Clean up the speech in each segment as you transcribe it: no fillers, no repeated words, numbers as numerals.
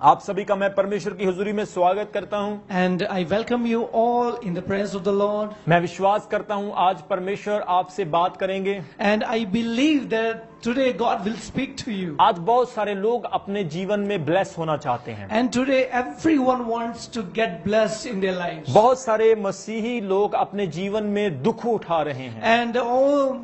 आप सभी का मैं परमेश्वर की हुजूरी में स्वागत करता हूं। And I welcome you all in the presence of the Lord. मैं विश्वास करता हूं आज परमेश्वर आपसे बात करेंगे। And I believe that today God will speak to you. आज बहुत सारे लोग अपने जीवन में ब्लेस होना चाहते हैं। And today everyone wants to get blessed in their lives. बहुत सारे मसीही लोग अपने जीवन में दुख उठा रहे हैं। And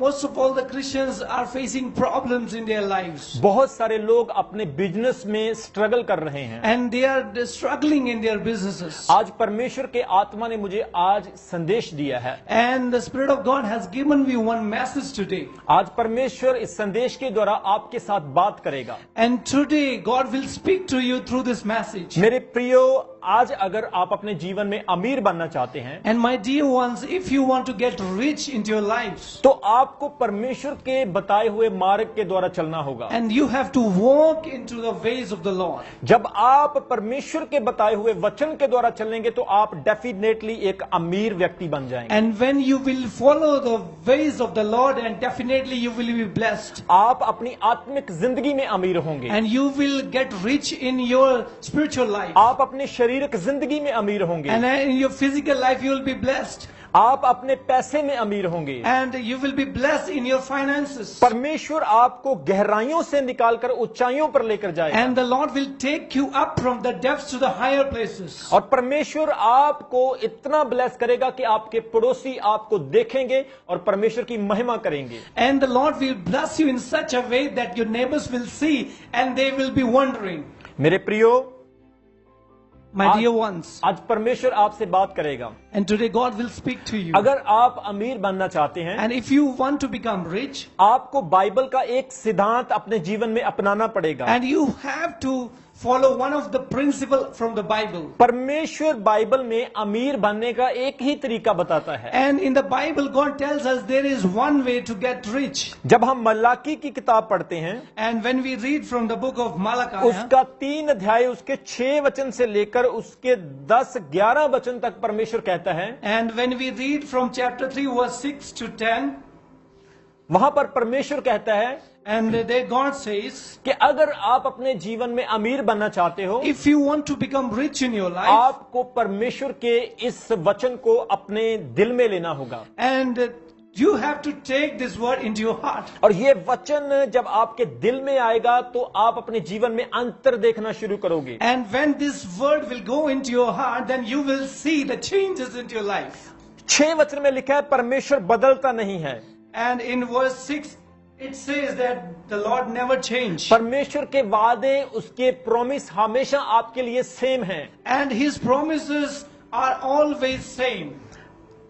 most of all the Christians are facing problems in their lives. बहुत सारे लोग अपने बिजनेस में स्ट्रगल कर रहे हैं। And they are struggling in their businesses. आज परमेश्वर के आत्मा ने मुझे आज संदेश दिया है। And the Spirit of God has given me one message today. आज परमेश्वर इस संदेश के द्वारा आपके साथ बात करेगा। And today God will speak to you through this message. मेरे प्रियो, आज अगर आप अपने जीवन में अमीर बनना चाहते हैं, And my dear ones, if you want to get rich into your lives, तो आपको परमेश्वर के बताए हुए मार्ग के द्वारा चलना होगा। and you have to walk into the ways of the Lord. जब आप परमेश्वर के बताए हुए वचन के द्वारा चलेंगे तो आप डेफिनेटली एक अमीर व्यक्ति बन जाएंगे। And when you will follow the ways of the Lord, and definitely you will be blessed. आप अपनी आत्मिक जिंदगी में अमीर होंगे। And you will get rich in your spiritual life. आप अपनी शारीरिक जिंदगी में अमीर होंगे। And in your physical life you will be blessed. आप अपने पैसे में अमीर होंगे। And you will be blessed in your finances. परमेश्वर आपको गहराइयों से निकालकर ऊंचाइयों पर लेकर जाएगा। And the Lord will take you up from the depths to the higher places. और परमेश्वर आपको इतना ब्लेस करेगा कि आपके पड़ोसी आपको देखेंगे और परमेश्वर की महिमा करेंगे। And the Lord will bless you in such a way that your neighbors will see and they will be wondering. मेरे प्रियो, My dear ones, आज परमेश्वर आपसे बात करेगा। and today God will speak to you. अगर आप अमीर बनना चाहते हैं, And if you want to become rich, आपको बाइबल का एक सिद्धांत अपने जीवन में अपनाना पड़ेगा। and you have to follow one of the principle from the Bible. परमेश्वर बाइबल में अमीर बनने का एक ही तरीका बताता है। And in the Bible, God tells us there is one way to get rich. जब हम मलाकी की किताब पढ़ते हैं, And when we read from the book of Malachi, उसका 3 अध्याय उसके 6 वचन से लेकर उसके 10-11 वचन तक परमेश्वर कहता है, and when we read from chapter 3 verse 6 to 10, वहां पर परमेश्वर कहता है and there God says, कि अगर आप अपने जीवन में अमीर बनना चाहते हो, if you want to become rich in your life, आपको परमेश्वर के इस वचन को अपने दिल में लेना होगा। and you have to take this word into your heart. और ये वचन जब आपके दिल में आएगा तो आप अपने जीवन में अंतर देखना शुरू करोगे। And when this word will go into your heart, then you will see the changes into your life. 6 वचन में लिखा है परमेश्वर बदलता नहीं है। And in verse 6, it says that the Lord never changed. परमेश्वर के वादे, उसके प्रॉमिस हमेशा आपके लिए सेम हैं। And His promises are always same.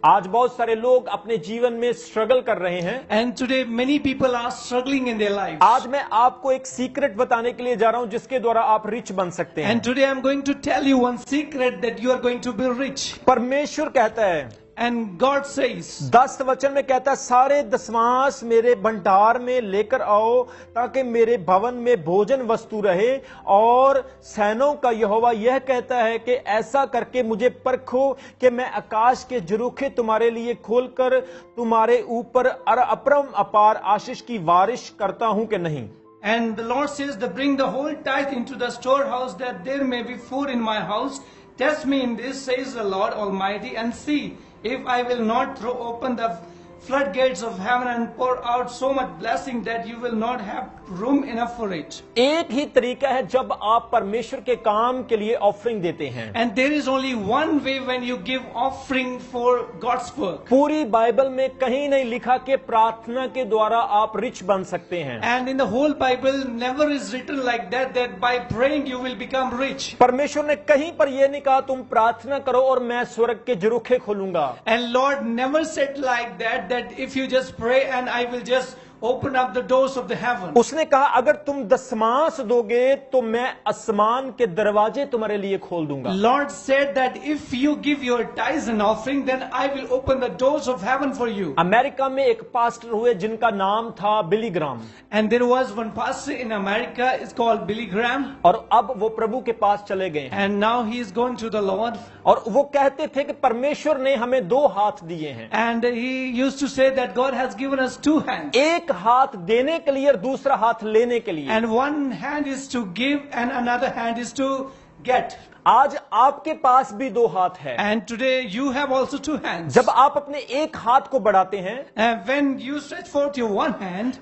आज बहुत सारे लोग अपने जीवन में स्ट्रगल कर रहे हैं। And today many people are struggling in their lives. आज मैं आपको एक सीक्रेट बताने के लिए जा रहा हूं जिसके द्वारा आप रिच बन सकते हैं। And today I'm going to tell you one secret that you are going to be rich. परमेश्वर कहता है, And God says, 10 वचन में कहता है, सारे दसवांश मेरे भंडार में लेकर आओ ताकि मेरे भवन में भोजन वस्तु रहे। और सैनों का यहोवा यह कहता है कि ऐसा करके मुझे परखो कि मैं आकाश के झरोखे तुम्हारे लिए खोलकर तुम्हारे ऊपर अपरम अपार आशीष की बारिश करता हूं कि नहीं। and the Lord says, bring the whole tithe into the storehouse that there may be food in my house. Test me in this, says the Lord Almighty, and see if I will not throw open the floodgates of heaven and pour out so much blessing that you will not have room enough for it. एक ही तरीका है जब आप परमेश्वर के काम के लिए ऑफरिंग देते हैं। And there is only one way when you give offering for God's work. पूरी बाइबल में कहीं नहीं लिखा कि प्रार्थना के द्वारा आप रिच बन सकते हैं। And in the whole Bible never is written like that by praying you will become rich. परमेश्वर ने कहीं पर यह नहीं कहा तुम प्रार्थना करो और मैं स्वर्ग के झरोखे खोलूंगा। And Lord never said like that if you just pray and I will just open up the doors of the heaven. उसने कहा अगर तुम दसमांश दोगे तो मैं आसमान के दरवाजे तुम्हारे लिए खोल दूंगा। Lord said that if you give your tithes and offering, then I will open the doors of heaven for you. America में एक पास्टर हुए जिनका नाम था बिली ग्राम। And there was one pastor in America, it's called Billy Graham. और अब वो प्रभु के पास चले गए। And now he is going to the Lord. और वो कहते थे कि परमेश्वर ने हमें 2 हाथ दिए हैं। And he used to say that God has given us 2 hands. एक हाथ देने के लिए और दूसरा हाथ लेने के लिए। And one hand is to give and another hand is to get. आज आपके पास भी दो हाथ है। And today you have also two hands. जब आप अपने एक हाथ को बढ़ाते हैं, And when you stretch forth your one hand,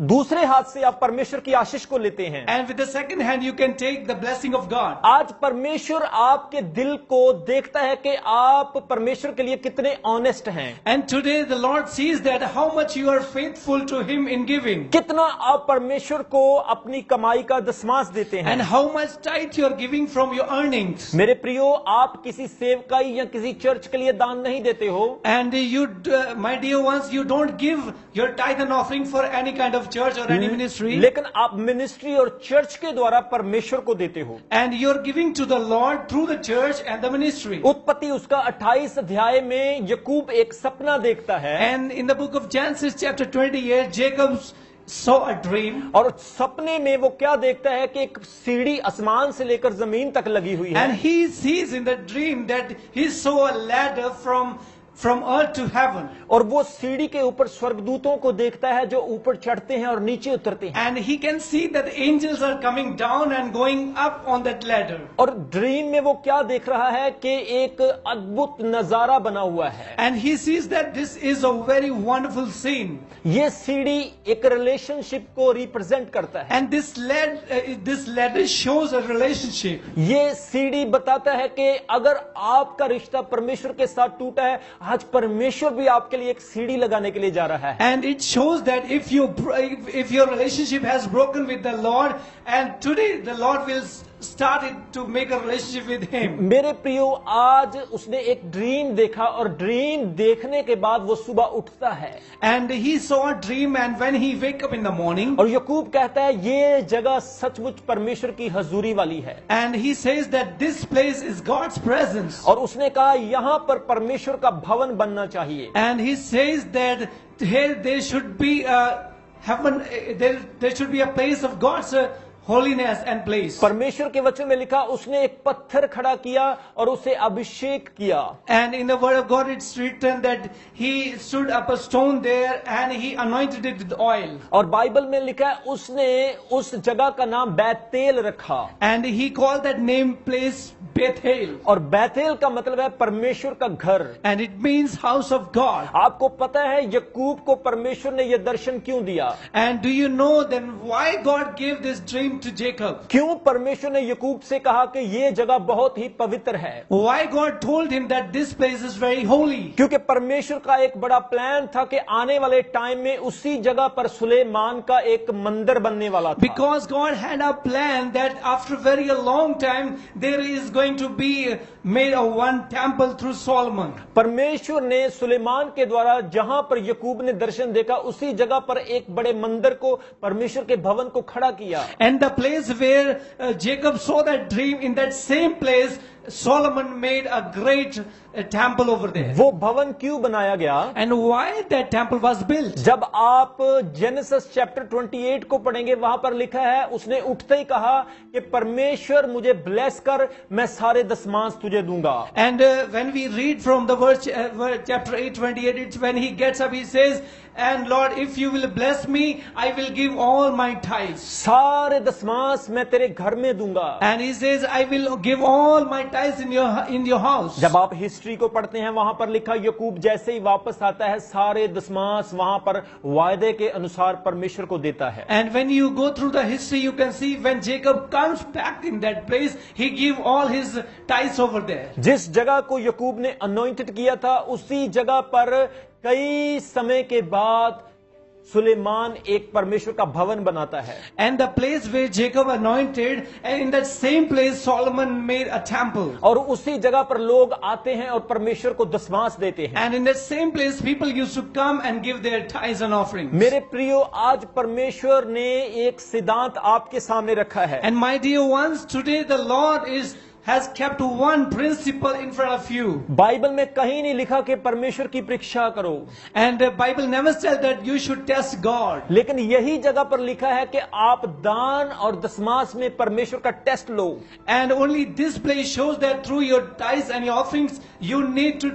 दूसरे हाथ से आप परमेश्वर की आशीष को लेते हैं। and with the second hand you can take the blessing of God. आज परमेश्वर आपके दिल को देखता है कि आप परमेश्वर के लिए कितने ऑनेस्ट हैं, And today the Lord sees that how much you are faithful to Him in giving. कितना आप परमेश्वर को अपनी कमाई का दशमांश देते हैं। And how much tithe you are giving from your earnings. मेरे प्रियो, आप किसी सेवकाई या किसी चर्च के लिए दान नहीं देते हो, And you, my dear ones, you don't give your tithe and offering for any kind of church or any ministry. लेकिन आप मिनिस्ट्री और चर्च के द्वारा परमेश्वर को देते हो। And you're giving to the Lord through the church and the ministry. उत्पत्ति उसका 28 अध्याय में याकूब एक सपना देखता है, And in the book of Genesis chapter 28, Jacob saw a dream. और सपने में वो क्या देखता है कि एक सीढ़ी आसमान से लेकर जमीन तक लगी हुई है। And he sees in the dream that he saw a ladder from earth to heaven. और वो सीढ़ी के ऊपर स्वर्गदूतों को देखता है जो ऊपर चढ़ते हैं और नीचे उतरते हैं। And he can see that angels are coming down and going up on that ladder. और ड्रीम में वो क्या देख रहा है कि एक अद्भुत नजारा बना हुआ है। And he sees that this is a very wonderful scene. ये सीढ़ी एक रिलेशनशिप को रिप्रेजेंट करता है। And this ladder shows a relationship. ये सीढ़ी बताता है कि अगर आपका रिश्ता परमेश्वर के साथ टूटा है, आज परमेश्वर भी आपके लिए एक सीढ़ी लगाने के लिए जा रहा है। And it shows that if your relationship has broken with the Lord, and today the Lord will start it to make a relationship with Him. मेरे प्रियो, आज उसने एक ड्रीम देखा और ड्रीम देखने के बाद वो सुबह उठता है। And he saw a dream, and when he wake up in the morning, और याकूब कहता है ये जगह सचमुच परमेश्वर की हजूरी वाली है। and he says that this place is God's presence. और उसने कहा यहाँ पर परमेश्वर का भवन बनना चाहिए। And he says that here there should be a heaven, there should be a place of God's holiness and place. परमेश्वर के वचन में लिखा, उसने एक पत्थर खड़ा किया और उसे अभिषेक किया। And in the word of God it's written that he stood up a stone there and he anointed it with oil. और बाइबल में लिखा है उसने उस जगह का नाम बैतेल रखा। And he called that name place Bethel. और बैतेल का मतलब है परमेश्वर का घर। And it means house of God. आपको पता है याकूब को परमेश्वर ने यह दर्शन क्यों दिया? And do you know then why God gave this dream to Jacob? क्यों परमेश्वर ने याकूब से कहा कि ये जगह बहुत ही पवित्र है? Why God told him that this place is very holy? क्योंकि परमेश्वर का एक बड़ा प्लान था कि आने वाले टाइम में उसी जगह पर सुलेमान का एक मंदिर बनने वाला था। Because God had a plan that after very a long time there is going to be made a one temple through Solomon. परमेश्वर ने सुलेमान के द्वारा जहां पर याकूब ने दर्शन देखा उसी जगह पर एक बड़े मंदिर को, परमेश्वर के भवन को खड़ा किया। And the place where Jacob saw that dream, in that same place Solomon made a great temple over there. वो भवन क्यों बनाया गया? And why that temple was built? जब आप जेनेसिस चैप्टर 28 को पढ़ेंगे, वहां पर लिखा है उसने उठते ही कहा कि परमेश्वर मुझे ब्लेस कर, मैं सारे दशमांश तुझे दूंगा। And when we read from the verse chapter 8:28, it's when he gets up, he says, and Lord, if you will bless me, I will give all my tithes. सारे दशमांश मैं तेरे घर में दूंगा। And he says, I will give all my tithes in your house. जब आप history को पढ़ते हैं, वहां पर लिखा याकूब जैसे ही वापस आता है सारे दशमांश वहां पर वायदे के अनुसार परमेश्वर को देता है। And when you go through the history, you can see when Jacob comes back in that place, he give all his tithes over there. जिस जगह को याकूब ने अनॉइंटेड किया था, उसी जगह पर कई समय के बाद सुलेमान एक परमेश्वर का भवन बनाता है। And the place where Jacob anointed, and in that same place Solomon made a temple. और उसी जगह पर लोग आते हैं और परमेश्वर को दशमांश देते हैं। And in that same place people used to come and give their tithes and offerings. मेरे प्रियो, आज परमेश्वर ने एक सिद्धांत आपके सामने रखा है। And my dear ones, today the Lord has kept one principle in front of you. Bible में कहीं नहीं लिखा कि परमेश्वर की परीक्षा करो, And the Bible never said that you should test God. लेकिन यही जगह पर लिखा है कि आप दान और दशमास में परमेश्वर का टेस्ट लो। And only this place shows that through your tithes and your offerings, you need to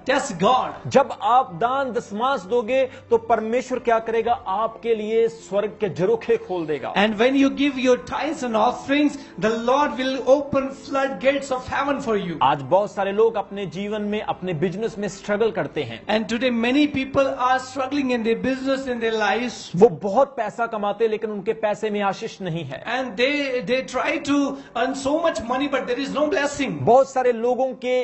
test God. जब आप दान दशमास दोगे तो परमेश्वर क्या करेगा? आपके लिए स्वर्ग के झरोखे खोल देगा। And when you give your tithes and offerings, the Lord will open floodgates of heaven for you. आज बहुत सारे लोग अपने जीवन में, अपने बिजनेस में स्ट्रगल करते हैं। And today many people are struggling in their business, in their lives. वो बहुत पैसा कमाते हैं लेकिन उनके पैसे में आशीष नहीं है। And they try to earn so much money, but there is no blessing. बहुत सारे लोगों के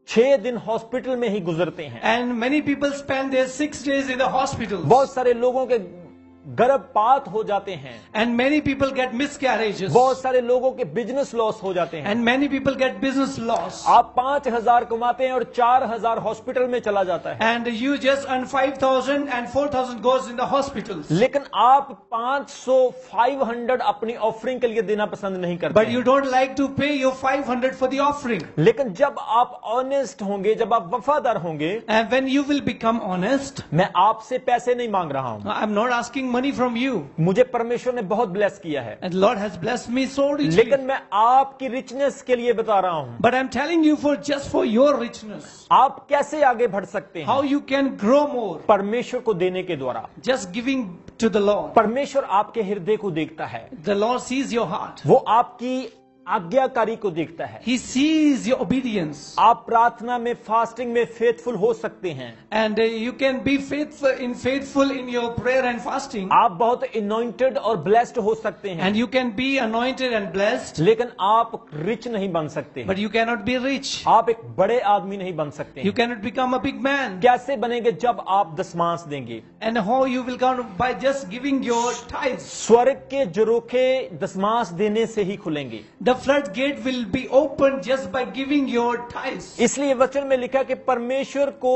6 दिन हॉस्पिटल में ही गुजरते हैं। And many people spend their 6 days in the hospital. बहुत सारे लोगों के गर्भपात हो जाते हैं। And many people get miscarriages. बहुत सारे लोगों के बिजनेस लॉस हो जाते हैं। And many people get business loss. आप 5,000 कमाते हैं और 4,000 हॉस्पिटल में चला जाता है। And you just earn 5,000 and 4,000 goes in the hospitals. लेकिन आप 500 अपनी ऑफरिंग के लिए देना पसंद नहीं करते। But you don't like to pay your 500 for the offering. लेकिन जब आप ऑनेस्ट होंगे, जब आप वफादार होंगे, And when you will become honest, मैं आपसे पैसे नहीं मांग रहा हूं, I'm not asking money from you. मुझे परमेश्वर ने बहुत ब्लेस किया है, And Lord has blessed me so richly. लेकिन मैं आपकी रिचनेस के लिए बता रहा हूं But I'm telling you just for your richness. आप कैसे आगे बढ़ सकते हैं। How you can grow more. परमेश्वर को देने के द्वारा। Just giving to the Lord. परमेश्वर आपके हृदय को देखता है, The Lord sees your heart. वो आपकी आज्ञाकारी को देखता है। He sees your obedience. आप प्रार्थना में, फास्टिंग में फेथफुल हो सकते हैं। And you can be faithful in your prayer and fasting. आप बहुत anointed और blessed हो सकते हैं, And you can be anointed and blessed. लेकिन आप रिच नहीं बन सकते। But you cannot be rich. आप एक बड़े आदमी नहीं बन सकते। You cannot become a big man. कैसे बनेंगे? जब आप दशमांश देंगे। And how you will come? By just giving your tithes. स्वर्ग के झरोखे दशमांश देने से ही खुलेंगे। The floodgate will be opened just by giving your tithes. इसलिए वचन में लिखा कि परमेश्वर को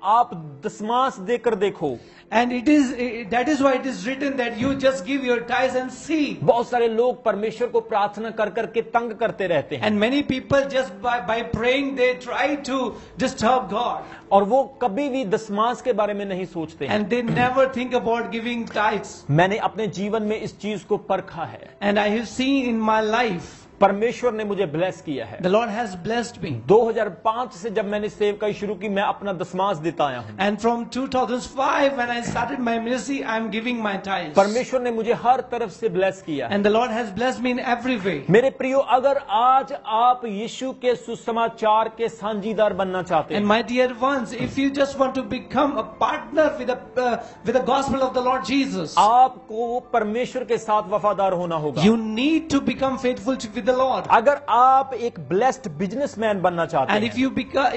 आप दशमांश देकर देखो। And that is why it is written that you just give your tithes and see. बहुत सारे लोग परमेश्वर को प्रार्थना कर करके तंग करते रहते हैं, And many people just by praying they try to disturb God. और वो कभी भी दशमांश के बारे में नहीं सोचते हैं। And they never think about giving tithes. मैंने अपने जीवन में इस चीज को परखा है। And I have seen in my life, परमेश्वर ने मुझे ब्लेस किया है। the Lord has blessed me. 2005 से जब मैंने सेवकाई शुरू की, मैं अपना दशमांश देता आया हूं। And from 2005 when I started my ministry, I am giving my tithes. परमेश्वर ने मुझे हर तरफ से ब्लेस किया है। And the Lord has blessed me in every way. मेरे प्रियो, अगर आज आप यीशु के सुसमाचार के साझीदार बनना चाहते And हैं, my dear ones, if you just want to become a partner with the gospel of the Lord Jesus, आपको परमेश्वर के साथ वफादार होना होगा। you need to become faithful with the Lord. अगर आप एक ब्लेस्ड बिजनेसमैन बनना चाहते And हैं,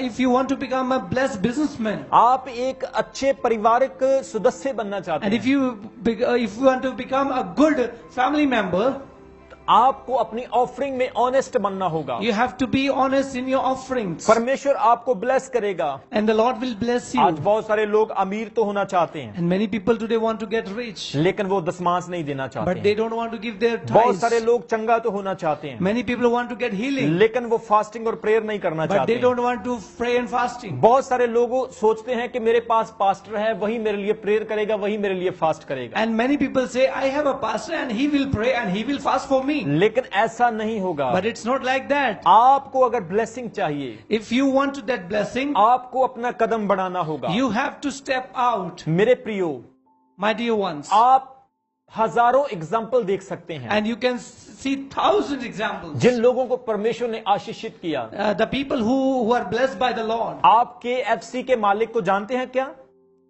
if you want to become a blessed businessman, आप एक अच्छे पारिवारिक सदस्य बनना चाहते and हैं, if you want to become a good family member, आपको अपनी ऑफरिंग में ऑनेस्ट बनना होगा। you have to be honest in your offerings. परमेश्वर आपको ब्लेस करेगा। And the Lord will bless you. आज बहुत सारे लोग अमीर तो होना चाहते हैं, And many people today want to get rich, लेकिन वो दशमांश नहीं देना चाहते but they हैं। don't want to give their बहुत tithes. सारे लोग चंगा तो होना चाहते हैं, Many people want to get healing, लेकिन वो फास्टिंग और प्रेयर नहीं करना but चाहते they हैं। don't want to pray and fasting. बहुत सारे लोग सोचते हैं कि मेरे पास पास्टर है, वही मेरे लिए प्रेयर करेगा, वही मेरे लिए फास्ट करेगा, And many people say, I have a pastor and he will pray and he will fast for me. लेकिन ऐसा नहीं होगा। But it's not like that. आपको अगर ब्लेसिंग चाहिए, If you want that blessing, आपको अपना कदम बढ़ाना होगा। you have to step out, मेरे प्रियो, my dear ones. आप हजारों एग्जाम्पल देख सकते हैं, And you can see thousands examples. जिन लोगों को परमेश्वर ने आशीषित किया। The people who are blessed by the Lord. आप KFC के मालिक को जानते हैं क्या?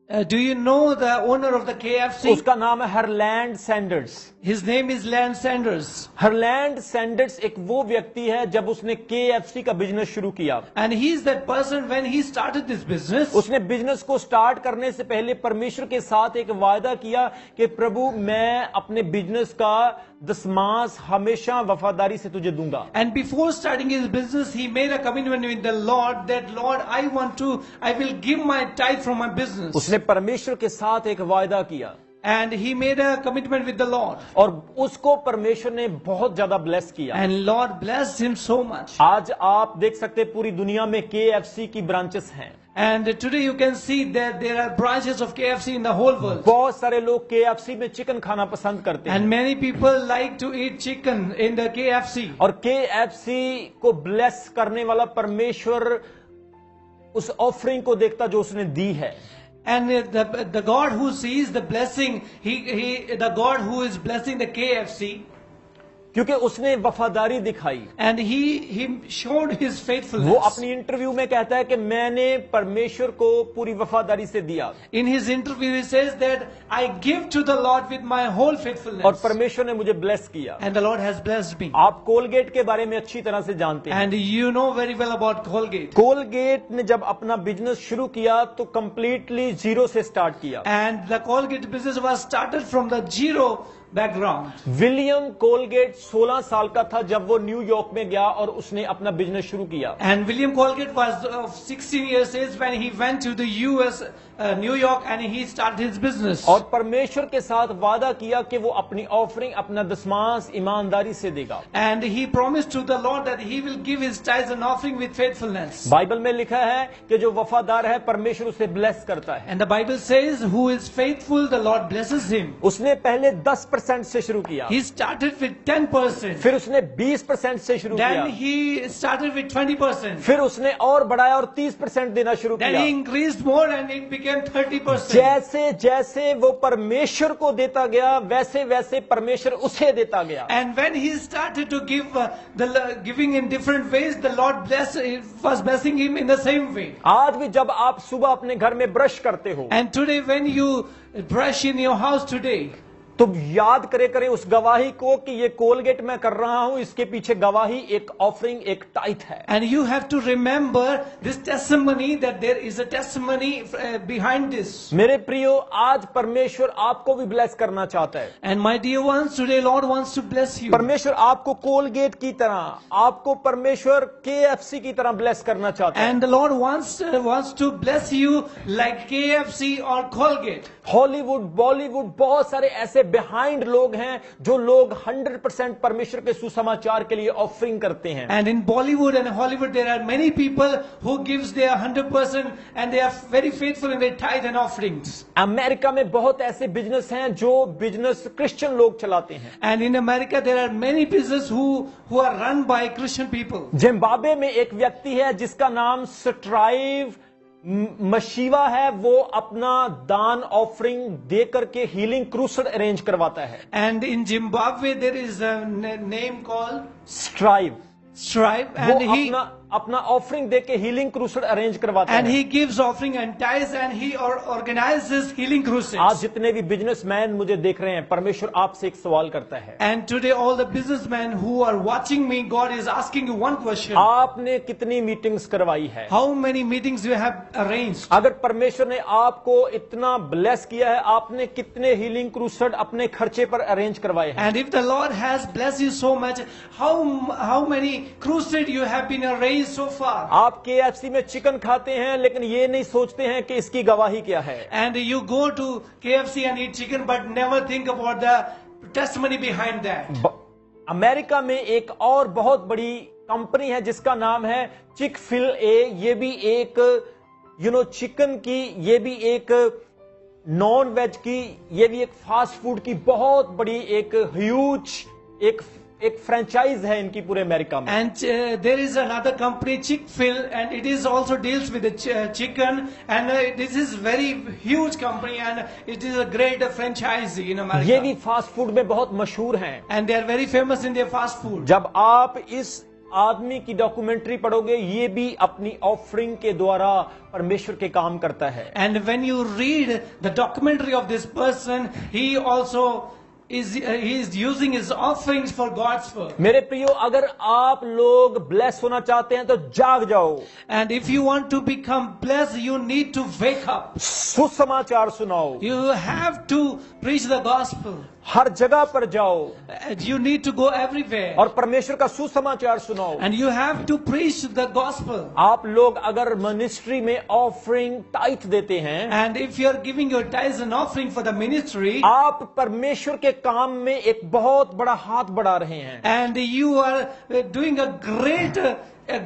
Do you know the owner of the KFC? उसका नाम है Harland Sanders. His name is Lance Sanders. Harland Sanders एक वो व्यक्ति है जब उसने KFC का बिजनेस शुरू किया, And he is that person when he started this business. उसने बिजनेस को स्टार्ट करने से पहले परमेश्वर के साथ एक वायदा किया कि प्रभु, मैं अपने बिजनेस का दशमांश हमेशा वफादारी से तुझे दूंगा। And before starting his business, he made a commitment with the Lord that, Lord, I will give my tithe from my business. उसने परमेश्वर के साथ एक वायदा किया, and he made a commitment with the Lord. और उसको परमेश्वर ने बहुत ज्यादा ब्लेस किया। And Lord blessed him so much. आज आप देख सकते हैं पूरी दुनिया में KFC की ब्रांचेस हैं। And today you can see that there are branches of KFC in the whole world. बहुत सारे लोग KFC में चिकन खाना पसंद करते हैं। And many people like to eat chicken in the KFC. और KFC को ब्लेस करने वाला परमेश्वर उस ऑफरिंग को देखता जो उसने दी है। And the God who sees the blessing, the God who is blessing the KFC, क्योंकि उसने वफादारी दिखाई। and he showed his faithfulness. वो अपनी इंटरव्यू में कहता है कि मैंने परमेश्वर को पूरी वफादारी से दिया। In his interview he says that I give to the Lord with my whole और faithfulness, परमेश्वर ने मुझे ब्लेस किया। and the Lord has blessed me. आप कोलगेट के बारे में अच्छी तरह से जानते हैं। And you know very well about Colgate. Colgate ने जब अपना बिजनेस शुरू किया तो कंप्लीटली जीरो से स्टार्ट किया। And the Colgate business was started from the zero background. William Colgate 16 साल का था जब वो न्यूयॉर्क में गया और उसने अपना बिजनेस शुरू किया। And William Colgate was of 16 years age when he went to the US, New York, and he started his business. और परमेश्वर के साथ वादा किया कि वो अपनी ऑफरिंग, अपना दसमांश ईमानदारी से देगा। And he promised to the Lord that he will give his tithes and offering with faithfulness. Bible में लिखा है कि जो वफादार है परमेश्वर उसे ब्लेस करता है। And the Bible says, who is faithful, the Lord blesses him. उसने पहले 10% से शुरू किया, He started with 10%. फिर उसने 20% से शुरू किया, Then he started with 20%. फिर उसने और बढ़ाया और 30% देना शुरू Then किया। he increased more and it became 30%. जैसे जैसे वो परमेश्वर को देता गया वैसे वैसे परमेश्वर उसे देता गया। And when he started to give giving in different ways, the Lord was blessing him in the same way. आज भी जब आप सुबह अपने घर में ब्रश करते हो And today when you brush in your house today, तो याद करें उस गवाही को कि ये कोलगेट मैं कर रहा हूं, इसके पीछे गवाही एक ऑफरिंग, एक टाइथ है। and you have to remember this testimony, that there is a testimony behind this. मेरे प्रियो, आज परमेश्वर आपको भी ब्लेस करना चाहता है। And my dear ones, today Lord wants to bless you. परमेश्वर आपको कोलगेट की तरह, आपको परमेश्वर KFC की तरह ब्लेस करना चाहता है। And the Lord wants to bless you like KFC or Colgate. Hollywood, Bollywood, बहुत सारे ऐसे बिहाइंड लोग हैं जो लोग 100% परमेश्वर के सुसमाचार के लिए ऑफरिंग करते हैं। And in Bollywood and Hollywood, there are many people who gives their 100% and they are very faithful in their tithe and offerings. America में बहुत ऐसे बिजनेस हैं जो बिजनेस क्रिश्चियन लोग चलाते हैं। And in America, there are many businesses who are run by Christian people. Zimbabwe में एक व्यक्ति है जिसका नाम स्ट्राइव मशीवा है। वो अपना दान ऑफरिंग दे करके हीलिंग क्रूसेड अरेंज करवाता है। And in Zimbabwe, there is a name called strive, Strive, वो and अपना ऑफरिंग दे के हीलिंग क्रूसेड अरेंज करवाता and है। he gives offering and tithes, and he organizes healing crusades. आज जितने भी बिजनेसमैन मुझे देख रहे हैं, परमेश्वर आपसे एक सवाल करता है। And today, all the businessmen who are watching me, God is asking you one question: आपने कितनी मीटिंग्स करवाई है? how many meetings you have arranged? अगर परमेश्वर ने आपको इतना ब्लेस किया है, आपने कितने हीलिंग क्रूसेड अपने खर्चे पर अरेंज करवाए हैं? And if the Lord has blessed you so much, how many crusades you have been arranged so far? आप KFC में चिकन खाते हैं लेकिन ये नहीं सोचते हैं कि इसकी गवाही क्या है। And you go to KFC and eat chicken, but never think about the testimony behind that. America में एक और बहुत बड़ी कंपनी है जिसका नाम है चिक-फिल-ए। ये भी एक चिकन की, ये भी एक नॉन वेज की, ये भी एक फास्ट फूड की बहुत बड़ी एक ह्यूज एक फ्रेंचाइज है इनकी पूरे अमेरिका में। And there is another company, Chick-fil, and it is also deals with the chicken, and this is very huge company, and it is a great franchise in America. ये भी fast food में बहुत मशहूर हैं। And they are very famous in their fast food. जब आप इस आदमी की डॉक्यूमेंट्री पढ़ोगे, ये भी अपनी ऑफरिंग के द्वारा परमेश्वर के काम करता है। And when you read the documentary of this person, he also he is using his offerings for God's work. मेरे प्रियो, अगर आप लोग ब्लेस होना चाहते हैं तो जाग जाओ। And if you want to become blessed, you need to wake up. सुसमाचार सुनाओ। You have to preach the gospel. हर जगह पर जाओ You need to go everywhere. और परमेश्वर का सुसमाचार सुनाओ। And you have to preach the gospel. आप लोग अगर मिनिस्ट्री में ऑफरिंग टाइथ देते हैं, And if you are giving your tithes and offering for the ministry, आप परमेश्वर के काम में एक बहुत बड़ा हाथ बढ़ा रहे हैं। and you are doing a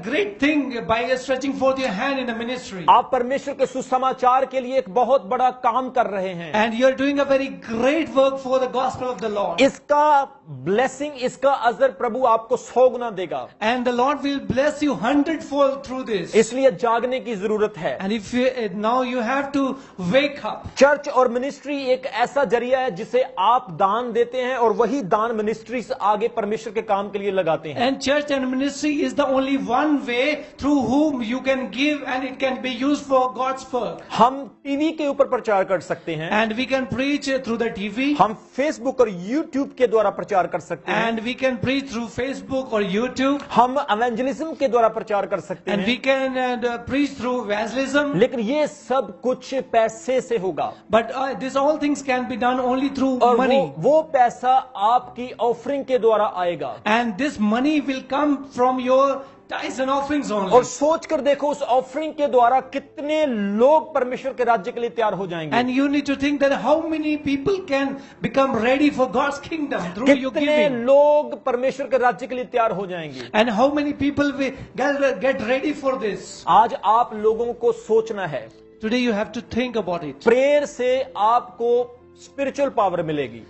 great thing by stretching forth your hand in the ministry. आप परमेश्वर के सुसमाचार के लिए एक बहुत बड़ा काम कर रहे हैं। And you are doing a very great work for the gospel of the Lord. इसका ब्लेसिंग, इसका अजर प्रभु आपको 100 गुना देगा। And the Lord will bless you 100-fold through this. इसलिए जागने की जरूरत है। And if you, now you have to wake up. Church और मिनिस्ट्री एक ऐसा जरिया है जिसे आप दान देते हैं और वही दान मिनिस्ट्री से आगे परमेश्वर के काम के लिए लगाते हैं। And church and ministry is the only one way through whom you can give, and it can be used for God's work. हम टीवी के ऊपर प्रचार कर सकते हैं, And we can preach through the TV. हम फेसबुक और YouTube के द्वारा प्रचार कर सकते हैं, And we can preach through Facebook or YouTube. हम एवेंजलिज्म के द्वारा प्रचार कर सकते And we हैं, can preach through evangelism. लेकिन ये सब कुछ पैसे से होगा But this all things can be done only through और money. वो पैसा आपकी ऑफरिंग के द्वारा आएगा। And this money will come from your tithes and offerings only. और सोच कर देखो उस ऑफरिंग के द्वारा कितने लोग परमेश्वर के राज्य के लिए तैयार हो जाएंगे, And you need to think that how many people can become ready for God's kingdom through your कितने giving. लोग परमेश्वर के राज्य के लिए तैयार हो जाएंगे। And how many people will get ready for this. आज आप लोगों को सोचना है, Today you have to think about it. Prayer से आपको स्पिरिचुअल पावर मिलेगी,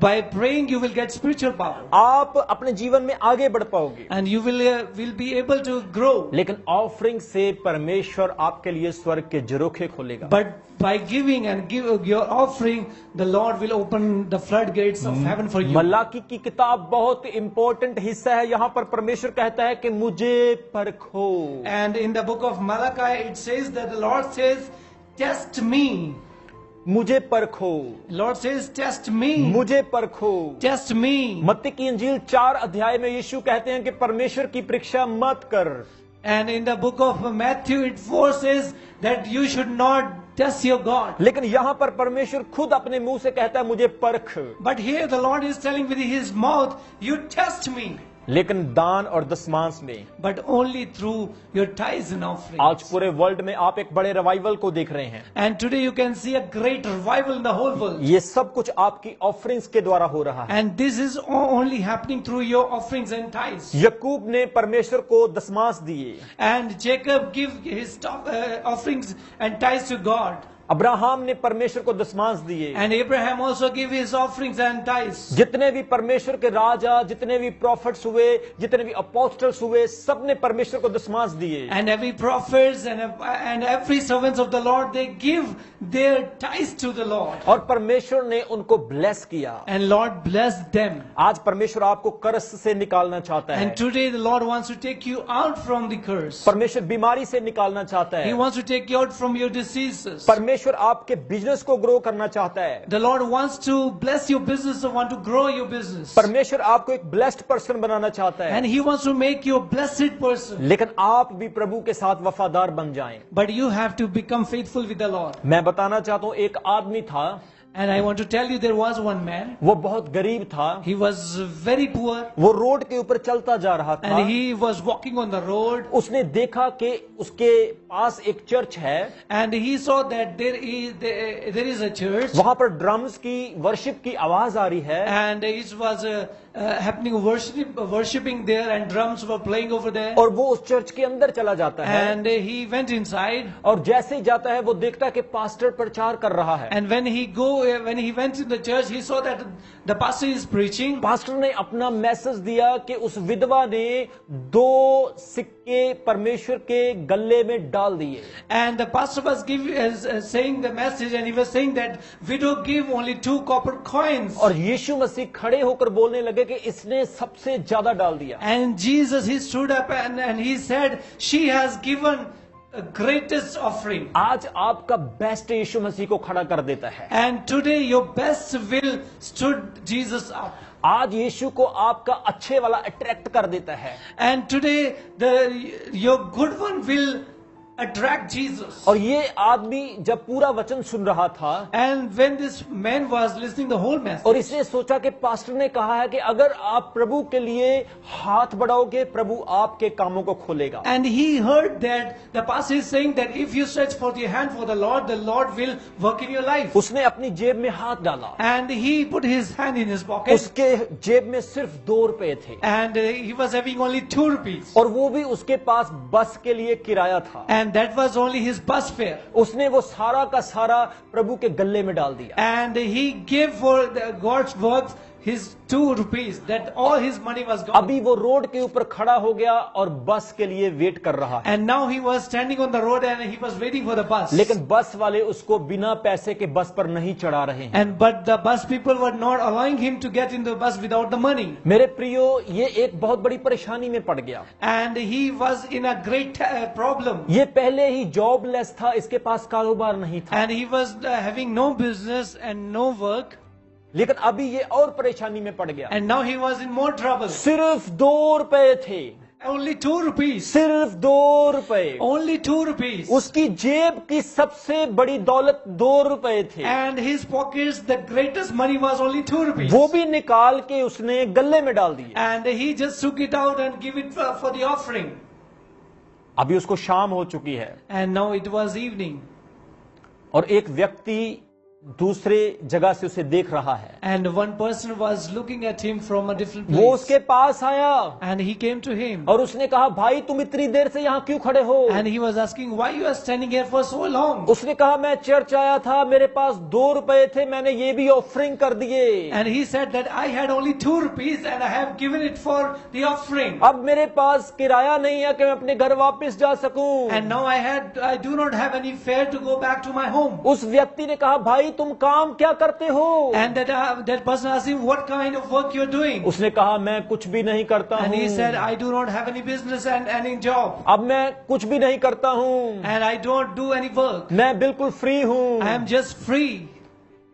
By praying you will get spiritual power. आप अपने जीवन में आगे बढ़ पाओगे, And you will be able to grow. लेकिन ऑफरिंग से परमेश्वर आपके लिए स्वर्ग के झरोखे खोलेगा। But by giving and give your offering, the Lord will open the floodgates of heaven for you. Malachi की किताब बहुत इंपॉर्टेंट हिस्सा है। यहाँ पर परमेश्वर कहता है कि मुझे परखो। And in the book of Malachi it says that the Lord says, test me. मुझे परखो, Lord says, test me. मुझे परखो। Test me. मत्ती की इंजील 4 अध्याय में यीशु कहते हैं कि परमेश्वर की परीक्षा मत कर। And in the book of Matthew it forces that you should not test your God. लेकिन यहाँ पर परमेश्वर खुद अपने मुंह से कहता है मुझे परख। But here the Lord is telling with his mouth, you test me. लेकिन दान और दशमांश में, But only through your tithes and आज offerings. पूरे वर्ल्ड में आप एक बड़े रिवाइवल को देख रहे हैं। And today you can see a great revival in the whole world. ये सब कुछ आपकी ऑफरिंग्स के द्वारा हो रहा है। And this is only happening through your offerings and tithes. यकूब ने परमेश्वर को दशमांश दिए, And Jacob give his offerings and tithes to God. Abraham ने परमेश्वर को दशमांश दिए। And Abraham also gave his offerings and tithes. जितने भी परमेश्वर के राजा, जितने भी प्रॉफिट्स हुए, जितने भी अपोस्टल्स हुए, सब ने परमेश्वर को दशमांश दिए। And every prophets and every servants of the Lord, they give their tithes to the Lord. और परमेश्वर ने उनको ब्लेस किया। And Lord blessed them. आज परमेश्वर आपको कर्ज से निकालना चाहता है। And today the Lord wants to take you out from the curse. परमेश्वर बीमारी से निकालना चाहता He है। wants to take you out from your diseases. परमेश्वर आपके बिजनेस को ग्रो करना चाहता है। The Lord wants to bless your business, or want to grow your business. परमेश्वर आपको एक ब्लेस्ड पर्सन बनाना चाहता है। And He wants to make you a blessed person. लेकिन आप भी प्रभु के साथ वफादार बन जाएं। But you have to become faithful with the Lord. मैं बताना चाहता हूं, एक आदमी था, And I want to tell you, there was one man. वो बहुत गरीब था, He was very poor. वो रोड के ऊपर चलता जा रहा था। And he was walking on the road. उसने देखा कि उसके पास एक चर्च है, And he saw that there is a church. वहां पर ड्रम्स की वर्शिप की आवाज आ रही है। And it was happening worshiping there, and drums were playing over there. और वो उस चर्च के अंदर चला जाता है। And he went inside. और जैसे ही जाता है वो देखता है कि पास्टर प्रचार कर रहा है। And when he went in the church, he saw that the pastor is preaching. Pastor ने अपना मैसेज दिया कि उस विधवा ने 2 सिक्के परमेश्वर के गले में डाल दिए। And the pastor was saying the message, and he was saying that widow give only 2 copper coins. और यीशु मसीह खड़े होकर बोलने लगे कि इसने सबसे ज्यादा डाल दिया। And Jesus, he stood up and he said, she has given a greatest offering. आज आपका बेस्ट यीशु मसीह को खड़ा कर देता है। And today your best will stood Jesus up. आज यीशु को आपका अच्छे वाला अट्रैक्ट कर देता है। And today your good one will attract Jesus. और ये आदमी जब पूरा वचन सुन रहा था And when this man was listening the whole message, और इसने सोचा कि पास्टर ने कहा है कि अगर आप प्रभु के लिए हाथ बढ़ाओगे प्रभु आपके कामों को खोलेगा। and he heard that the pastor is saying that if you stretch forth your hand for the Lord will work in your life. उसने अपनी जेब में हाथ डाला, And he put his hand in his pocket, उसके जेब में सिर्फ 2 रुपए थे and he was having only 2 rupees. और वो भी उसके पास बस के लिए किराया था। And that was only his bus fare. उसने वो सारा का सारा प्रभु के गले में डाल दिया। And he gave for God's work his 2 rupees, that all his money was gone. अभी वो रोड के ऊपर खड़ा हो गया और बस के लिए वेट कर रहा है, And now he was standing on the road and he was waiting for the bus. लेकिन बस वाले उसको बिना पैसे के बस पर नहीं चढ़ा रहे हैं। But the bus people were not allowing him to get in the bus without the money. मेरे प्रियो, ये एक बहुत बड़ी परेशानी में पड़ गया। And he was in a great problem. ये पहले ही जॉबलेस था, इसके पास कारोबार नहीं था, And he was having no business and no work. लेकिन अभी ये और परेशानी में पड़ गया। And now he was in more trouble. सिर्फ 2 रुपए थे, Only 2 rupees. सिर्फ 2 रुपए। Only 2 rupees. उसकी जेब की सबसे बड़ी दौलत 2 रुपए थे, And his pockets, the greatest money was only 2 rupees. वो भी निकाल के उसने गले में डाल दिए। And he just took it out and give it for the offering. अभी उसको शाम हो चुकी है And now it was evening. और एक व्यक्ति दूसरे जगह से उसे देख रहा है। And one person was looking at him from a different वो place. उसके पास आया And he came to him. और उसने कहा, भाई तुम इतनी देर से यहाँ क्यों खड़े हो? And he was asking, why you are standing here for so long? उसने कहा, मैं चर्च आया था, मेरे पास 2 रुपए थे, मैंने ये भी ऑफरिंग कर दिए। And he said that I had only 2 rupees and I have given it for the offering. अब मेरे पास किराया नहीं है कि मैं अपने घर वापस जा सकूं। And now I do not have any fare to go back to my home. उस व्यक्ति ने कहा, भाई तुम काम क्या करते हो? And that person asked him, what kind of work you're doing? उसने कहा, मैं कुछ भी नहीं करता And he हूँ। said, I do not have any business and any job. अब मैं कुछ भी नहीं करता हूँ, And I don't do any work. मैं बिल्कुल फ्री हूँ। I am just free.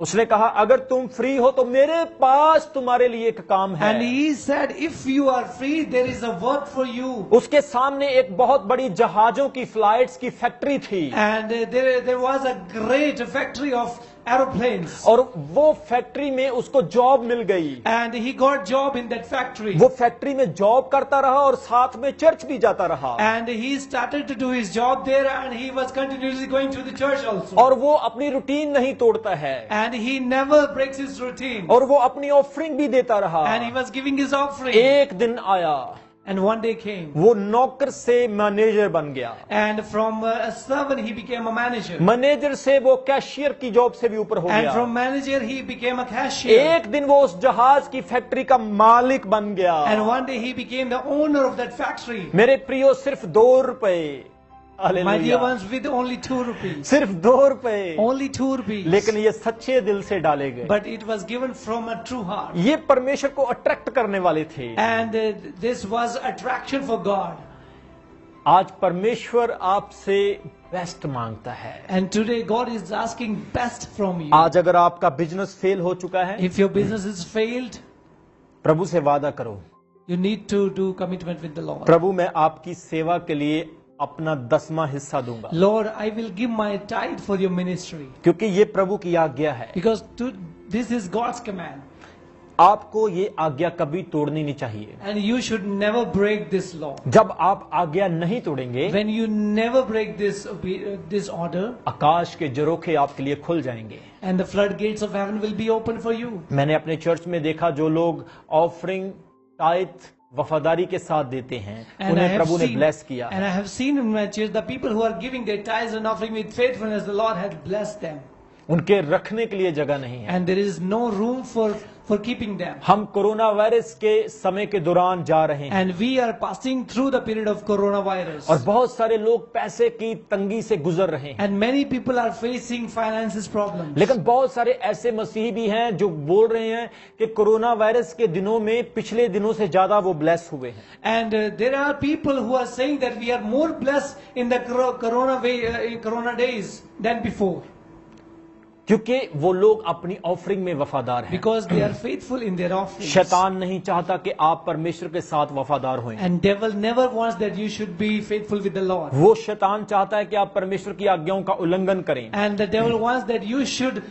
उसने कहा, अगर तुम फ्री हो तो मेरे पास तुम्हारे लिए एक काम है। And he said, if you are free, there is a work for you. उसके सामने एक बहुत बड़ी जहाजों की फ्लाइट्स की फैक्ट्री थी And there was a great factory of aeroplanes. और वो फैक्ट्री में उसको जॉब मिल गई। And he got job in that factory. वो फैक्ट्री में जॉब करता रहा और साथ में चर्च भी जाता रहा And he started to do his job there and he was continuously going to the church also. और वो अपनी रूटीन नहीं तोड़ता है And he never breaks his routine. और वो अपनी ऑफरिंग भी देता रहा। And he was giving his offering. एक दिन आया, And one day came. वो नौकर से मैनेजर बन गया, And from a servant he became a manager. Manager से वो कैशियर की जॉब से भी ऊपर हो And गया। from manager he became a cashier. एक दिन वो उस जहाज की फैक्ट्री का मालिक बन गया। And one day he became the owner of that factory. मेरे प्रियो, सिर्फ 2 रुपए। My dear hallelujah. ones, with only 2 rupees. सिर्फ 2 रुपए, Only 2 rupees. लेकिन ये सच्चे दिल से डाले गए। But it was given from a true heart. ये परमेश्वर को अट्रैक्ट करने वाले थे। And this was attraction for God. आज परमेश्वर आपसे बेस्ट मांगता है। And today God is asking best from you. आज अगर आपका बिजनेस फेल हो चुका है, If your business is failed, प्रभु से वादा करो, you need to do commitment with the Lord. प्रभु मैं आपकी सेवा के लिए अपना 10वां हिस्सा दूंगा, Lord, I will give my tithe for your ministry. क्योंकि ये प्रभु की आज्ञा है। Because this is God's command. आपको ये आज्ञा कभी तोड़नी नहीं चाहिए। And you should never break this law. जब आप आज्ञा नहीं तोड़ेंगे, When you never break this order, आकाश के झरोखे आपके लिए खुल जाएंगे। and the floodgates of heaven will be open for you. मैंने अपने चर्च में देखा, जो लोग ऑफरिंग टाइथ वफादारी के साथ देते हैं, And I उन्हें have प्रभु ने seen, ब्लेस किया। and I have seen in my church the people who are giving their tithes and offering with faithfulness, the Lord has blessed them. उनके रखने के लिए जगह नहीं है। And there is no room for keeping them. हम corona virus के समय के दौरान जा रहे हैं And we are passing through the period of coronavirus. और बहुत सारे लोग पैसे की तंगी से गुजर रहे हैं, And many people are facing finances problems. लेकिन बहुत सारे ऐसे मसीही भी हैं जो बोल रहे हैं कि कोरोना वायरस के दिनों में पिछले दिनों से ज्यादा वो ब्लेस हुए हैं। And there are people who are saying that we are more blessed in the corona days than before. क्योंकि वो लोग अपनी ऑफरिंग में वफादार हैं। Because they are faithful in their offerings. शैतान नहीं चाहता कि आप परमेश्वर के साथ वफादार हों। And devil never wants that you should be faithful with the Lord. वो शैतान चाहता है कि आप परमेश्वर की आज्ञाओं का उल्लंघन करें, And the devil wants that you should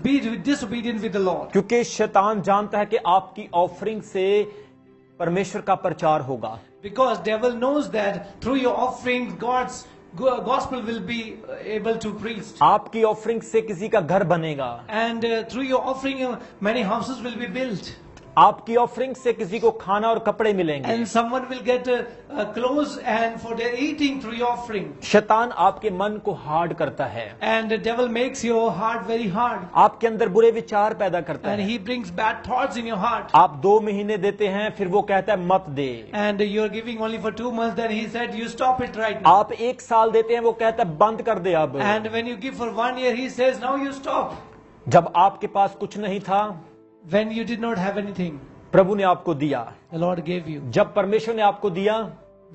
be disobedient with the Lord. क्योंकि शैतान जानता है कि आपकी ऑफरिंग से परमेश्वर का प्रचार होगा। Because devil knows that through your offerings, God's gospel will be able to preach. आपकी ऑफरिंग से किसी का घर बनेगा, And through your offering, many houses will be built. आपकी ऑफरिंग से किसी को खाना और कपड़े मिलेंगे। And someone will get clothes and for their eating through your offering. शैतान आपके मन को हार्ड करता है, And the devil makes your heart very hard. आपके अंदर बुरे विचार पैदा करता And है। he brings bad thoughts in your heart. आप 2 महीने देते हैं, फिर वो कहता है मत दे। And you're giving only for 2 months, then he said, you stop it right now. आप 1 साल देते हैं, वो कहता है बंद कर दे अब। And when you give for 1 year, he says, now you stop. जब आपके पास कुछ नहीं था, When you did not have anything, प्रभु ने आपको दिया। the Lord gave you. जब परमेश्वर ने आपको दिया,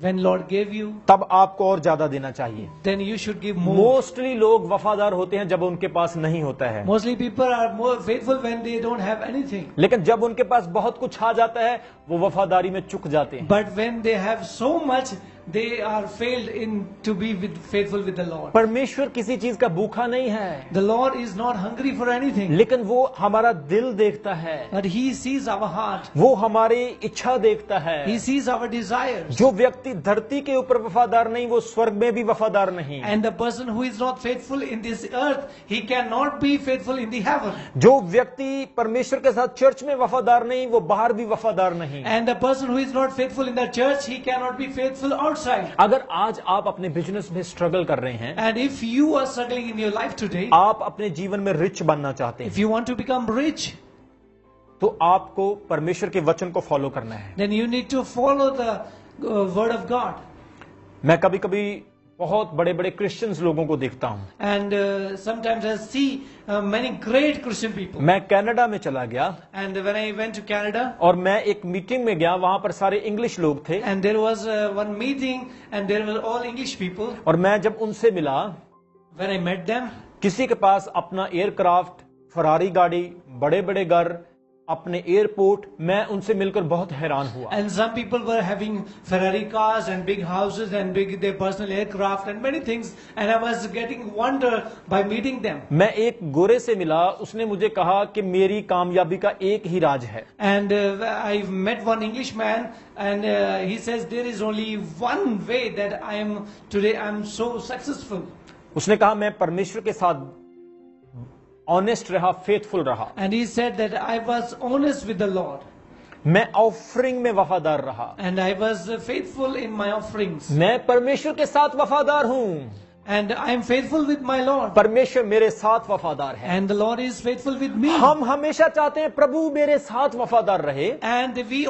When Lord gave you, तब आपको और ज्यादा देना चाहिए। then you should give more. Mostly लोग वफादार होते हैं जब उनके पास नहीं होता है, Mostly people are more faithful when they don't have anything. लेकिन जब उनके पास बहुत कुछ आ जाता है, वो वफादारी में चूक जाते हैं। But when they have so much, they are failed in to be faithful with the Lord. परमेश्वर किसी चीज का भूखा नहीं है, The Lord is not hungry for anything, लेकिन वो हमारा दिल देखता है, but He sees our heart. वो हमारी इच्छा देखता है। He sees our desires. जो व्यक्ति धरती के ऊपर वफादार नहीं, वो स्वर्ग में भी वफादार नहीं। And the person who is not faithful in this earth, he cannot be faithful in the heaven. जो व्यक्ति परमेश्वर के साथ चर्च में वफादार नहीं, वो बाहर भी वफादार नहीं। And the person who is not faithful in the church, he cannot be faithful outside. अगर आज आप अपने बिजनेस में स्ट्रगल कर रहे हैं, And if you are struggling in your life today, आप अपने जीवन में रिच बनना चाहते if हैं, you want to become rich, तो आपको परमेश्वर के वचन को फॉलो करना है। then you need to follow the word of God. मैं कभी कभी बहुत बड़े बड़े क्रिश्चियंस लोगों को देखता हूं। And sometimes I see many great Christian people. मैं कनाडा में चला गया And when I went to Canada, और मैं एक मीटिंग में गया, वहां पर सारे इंग्लिश लोग थे, and there was one meeting, and there were all English people. और मैं जब उनसे मिला, When I met them, किसी के पास अपना एयरक्राफ्ट, फरारी गाड़ी, बड़े बड़े घर, अपने एयरपोर्ट, मैं उनसे मिलकर बहुत हैरान हुआ। and some people were having Ferrari cars and big houses and big their personal aircraft and many things, and I was getting wonder by meeting them. मैं एक गोरे से मिला, उसने मुझे कहा कि मेरी कामयाबी का एक ही राज है। And I met one Englishman, and he says there is only one way that I'm so successful. उसने कहा मैं परमेश्वर के साथ ऑनेस्ट रहा, फेथफुल रहा, And he said that I was honest with the Lord, मैं ऑफरिंग में वफादार रहा, and I was faithful in my offerings, मैं परमेश्वर के साथ वफादार हूँ, and I am faithful with my Lord, परमेश्वर मेरे साथ वफादार है। and the Lord is faithful with me. हम हमेशा चाहते हैं प्रभु मेरे साथ वफादार रहे, And we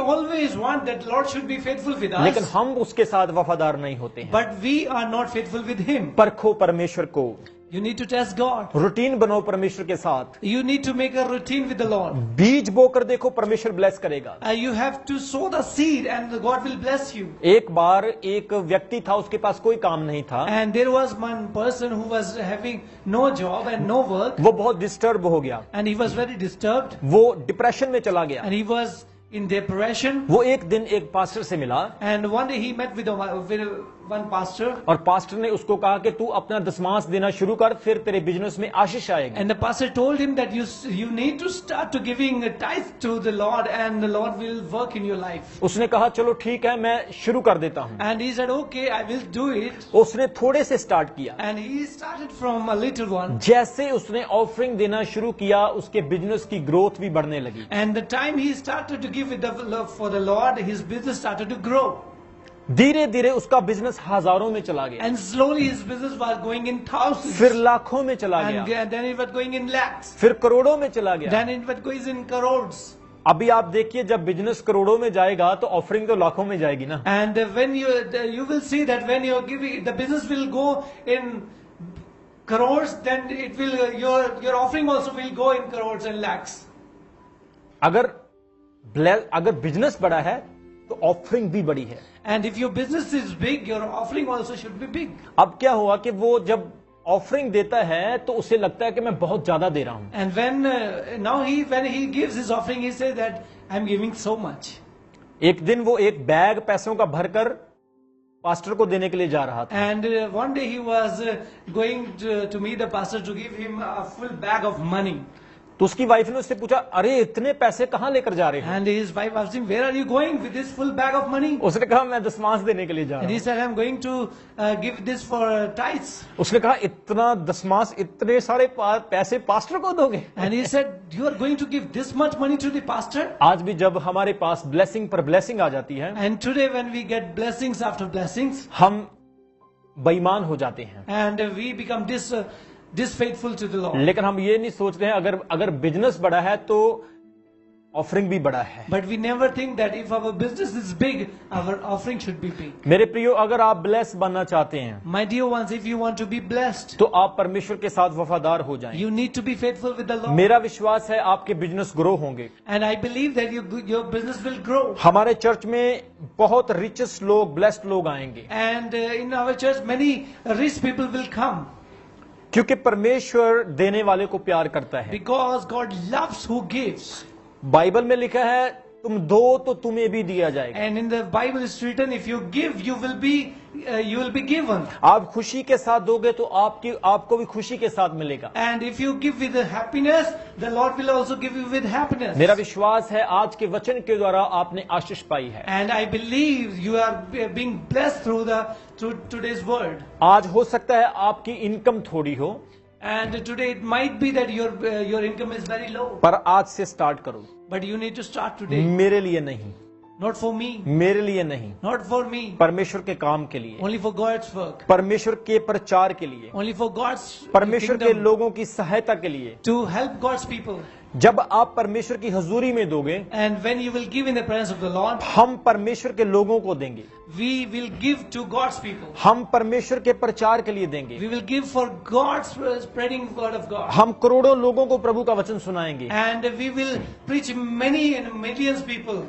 always want that Lord should be faithful with लेकिन us, हम उसके साथ वफादार नहीं होते हैं। but we are not faithful with Him. परखो परमेश्वर को, You need to test God. Routine बनाओ परमेश्वर के साथ, You need to make a routine with the Lord. बीज बोकर देखो, परमेश्वर ब्लेस करेगा। You have to sow the seed, and God will bless you. एक बार एक व्यक्ति था, उसके पास कोई काम नहीं था, And there was one person who was having no job and no work, वो बहुत डिस्टर्ब हो गया, and he was very disturbed, वो डिप्रेशन में चला गया। and he was in depression. वो एक दिन एक पास्टर से मिला, And one day he met with one pastor, और पास्टर ने उसको कहा कि तू अपना दशमांश देना शुरू कर, फिर तेरे बिजनेस में आशीष आएगी। and the pastor told him that you need to start to giving a tithe to the Lord, and the Lord will work in your life. उसने कहा चलो ठीक है, मैं शुरू कर देता हूँ। And he said, okay, I will do it. उसने थोड़े से स्टार्ट किया, And he started from a little one. जैसे उसने ऑफरिंग देना शुरू किया, उसके बिजनेस की ग्रोथ भी बढ़ने लगी। And the time he started to give with the love for the Lord, his business started to grow. धीरे धीरे उसका बिजनेस हजारों में चला गया, And slowly his business was going in thousands. फिर लाखों में चला And गया, then it was going in lakhs. फिर करोड़ों में चला गया। Then it was going in crores. अभी आप देखिए, जब बिजनेस करोड़ों में जाएगा तो ऑफरिंग तो लाखों में जाएगी ना। And when you will see that when you're giving, the business will go in crores, then it will your offering also will go in crores and lakhs. अगर बिजनेस बड़ा है तो ऑफरिंग भी बड़ी है। And if your business is big, your offering also should be big. अब क्या हुआ कि वो जब ऑफरिंग देता है तो उसे लगता है कि मैं बहुत ज्यादा दे रहा हूं। And when he gives his offering, he says that I'm giving so much. एक दिन वो एक बैग पैसों का भरकर पास्टर को देने के लिए जा रहा था। And one day he was going to meet the pastor to give him a full bag of money. तो उसकी वाइफ ने उससे पूछा, अरे इतने पैसे कहाँ लेकर जा रहे हो? And his wife asked him, "Where are you going with this full bag of money?" उसने कहा, मैं दशमांश देने के लिए जा And रहा he हूँ। said, "I'm going to give this for tithes." उसने कहा, इतना दशमांश, इतने सारे पैसे पास्टर को दोगे? And he said, "You are going to give this much money to the pastor?" आज भी जब हमारे पास ब्लेसिंग पर ब्लेसिंग आ जाती है, And today when we get blessings after blessings, हम बेईमान हो जाते हैं। and we become disfaithful to the Lord. लेकिन हम ये नहीं सोचते हैं, अगर बिजनेस बड़ा है तो ऑफरिंग भी बड़ा है। But we never think that if our business is big, our offering should be big. मेरे प्रियो, अगर आप ब्लेस बनना चाहते हैं My dear ones, if you want to be blessed, तो आप परमेश्वर के साथ वफादार हो जाएं। you need to be faithful with the Lord. मेरा विश्वास है आपके बिजनेस ग्रो होंगे। And I believe that your business will grow. हमारे चर्च में बहुत रिचेस्ट लोग, ब्लेस्ड लोग आएंगे, And in our church, many rich people will come क्योंकि परमेश्वर देने वाले को प्यार करता है। because God loves who gives. Bible में लिखा है, तुम दो तो तुम्हें भी दिया जाएगा। And in the Bible is written, if you give, you will be given. आप खुशी के साथ दोगे तो आपको भी खुशी के साथ मिलेगा। And if you give with happiness, the Lord will also give you with happiness. मेरा विश्वास है आज के वचन के द्वारा आपने आशीष पाई है। And I believe you are being blessed through today's word. आज हो सकता है आपकी इनकम थोड़ी हो, And today it might be that your income is very low, पर आज से स्टार्ट करो। but you need to start today. मेरे लिए नहीं, Not for me, मेरे लिए नहीं, not for me, परमेश्वर के काम के लिए, only for God's work, परमेश्वर के प्रचार के लिए, only for God's परमेश्वर के kingdom, लोगों की सहायता के लिए। to help God's people. जब आप परमेश्वर की हजूरी में दोगे, And when you will give in the presence of the Lord, हम परमेश्वर के लोगों को देंगे, we will give to God's people. हम परमेश्वर के प्रचार के लिए देंगे, We will give for God's spreading word of God. हम करोड़ों लोगों को प्रभु का वचन सुनाएंगे। And we will preach many and millions people.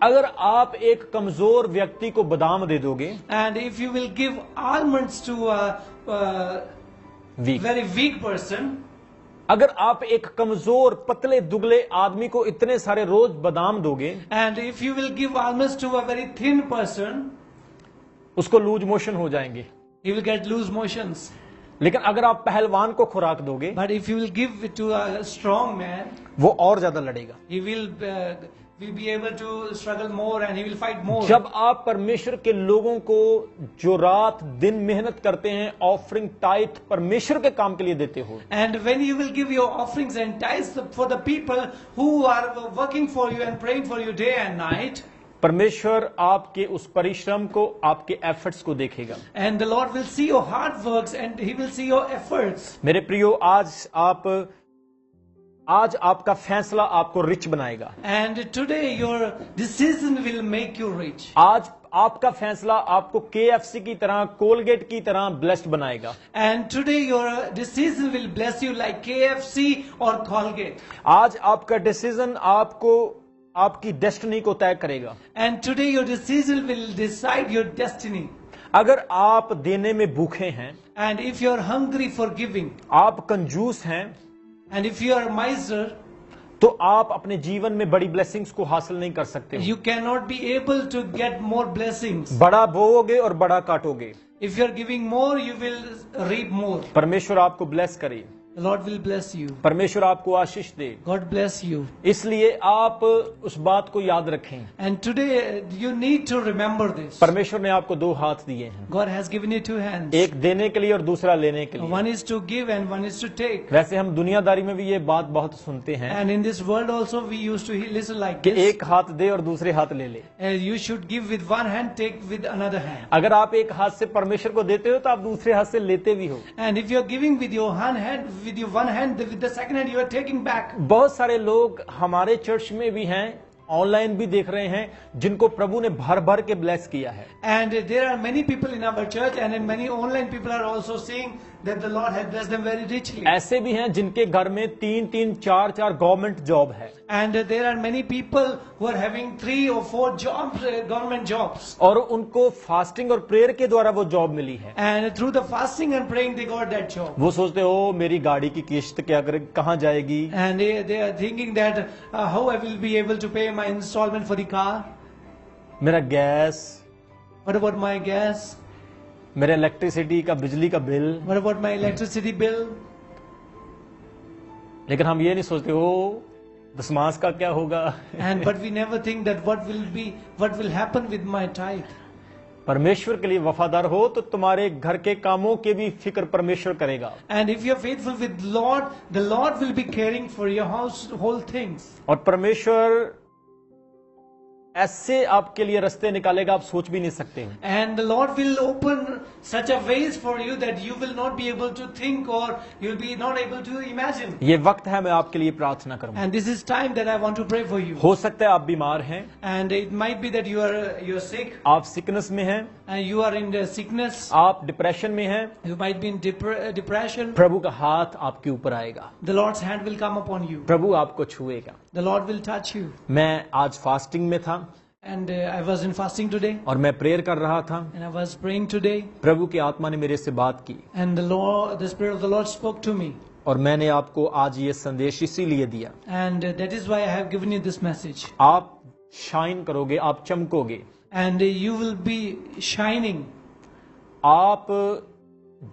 अगर आप एक कमजोर व्यक्ति को बादाम दे दोगे, And if you will give almonds to a weak, very weak person, अगर आप एक कमजोर पतले दुगले आदमी को इतने सारे रोज बादाम दोगे, and if you will give almonds to a very thin person, उसको लूज मोशन हो जाएंगे। he will get loose motions. लेकिन अगर आप पहलवान को खुराक दोगे, But if you will give it to a strong man, वो और ज्यादा लड़ेगा। he will be able to struggle more and he will fight more. जब आप परमेश्वर के लोगों को जो रात दिन मेहनत करते हैं, ऑफरिंग टाइथ परमेश्वर के काम के लिए देते हो, And when you will give your offerings and tithes for the people who are working for you and praying for you day and night, परमेश्वर आपके उस परिश्रम को, आपके एफर्ट्स को देखेगा। and the Lord will see your hard works and he will see your efforts. मेरे प्रियो, आज आपका फैसला आपको रिच बनाएगा। And today your decision will make you rich. आज आपका फैसला आपको KFC की तरह, कोलगेट की तरह ब्लेस्ड बनाएगा। And today your decision will bless you like KFC or Colgate. आज आपका डिसीजन आपकी डेस्टिनी को तय करेगा। And today your decision will decide your destiny. अगर आप देने में भूखे हैं, And if you are hungry for giving, आप कंजूस हैं, and if you are a miser, तो आप अपने जीवन में बड़ी ब्लेसिंग्स को हासिल नहीं कर सकते हो। you cannot be able to get more blessings. बड़ा बोओगे और बड़ा काटोगे। If you are giving more, you will reap more. परमेश्वर आपको ब्लेस करे, The Lord will bless you. परमेश्वर आपको आशीष दे। God bless you. इसलिए आप उस बात को याद रखें, And today you need to remember this. परमेश्वर ने आपको दो हाथ दिए हैं, God has given you two hands. एक देने के लिए और दूसरा लेने के लिए। One is to give and one is to take. वैसे हम दुनियादारी में भी ये बात बहुत सुनते हैं And in this world also we used to listen like कि this. एक हाथ दे और दूसरे हाथ ले ले। You should give with one hand, take with another hand. अगर आप एक हाथ से परमेश्वर को देते हो तो आप दूसरे हाथ से लेते भी हो। And if you are giving with your one hand, with the second hand you are taking back. बहुत सारे लोग हमारे चर्च में भी हैं, ऑनलाइन भी देख रहे हैं, जिनको प्रभु ने भर भर के ब्लेस किया है। And there are many people in our church and many online people are also seeing that the Lord had blessed them very richly. ऐसे भी हैं जिनके घर में 3-3, 4-4 गवर्नमेंट जॉब है, And there are many people who are having 3 or 4 jobs, government jobs. और उनको fasting और प्रेयर के द्वारा वो जॉब मिली है। And through the fasting and praying, they got that job. वो सोचते हो मेरी गाड़ी की किस्त क्या करे, कहाँ जाएगी, And they are thinking that how I will be able to pay my installment for the car. मेरा gas, What about my gas? मेरा इलेक्ट्रिसिटी का, बिजली का bill. What about my electricity bill? लेकिन हम ये नहीं सोचते हो दशमांश का क्या होगा। And but we never think that what will happen with my tithe. परमेश्वर के लिए वफादार हो तो तुम्हारे घर के कामों के भी फिक्र परमेश्वर करेगा। And if you are faithful with Lord, the Lord will be caring for your household things. और परमेश्वर ऐसे आपके लिए रास्ते निकालेगा आप सोच भी नहीं सकते हैं। And the Lord will open such a ways for you that you will not be able to think or you will be not able to imagine. ये वक्त है मैं आपके लिए प्रार्थना करूंगा। And this is time that I want to pray for you. हो सकता है आप बीमार हैं, And it might be that you are sick आप सिकनेस में हैं, and you are in the sickness. आप डिप्रेशन में हैं, You might be in depression. प्रभु का हाथ आपके ऊपर आएगा, The Lord's hand will come upon you. प्रभु आपको छुएगा। The Lord will touch you. मैं आज फास्टिंग में था And I was in fasting today. और मैं प्रेयर कर रहा था, And I was praying today. प्रभु की आत्मा ने मेरे से बात की And the Spirit of the Lord spoke to me. और मैंने आपको आज ये संदेश इसीलिए दिया। And that is why I have given you this message. आप शाइन करोगे, आप चमकोगे, And you will be shining. आप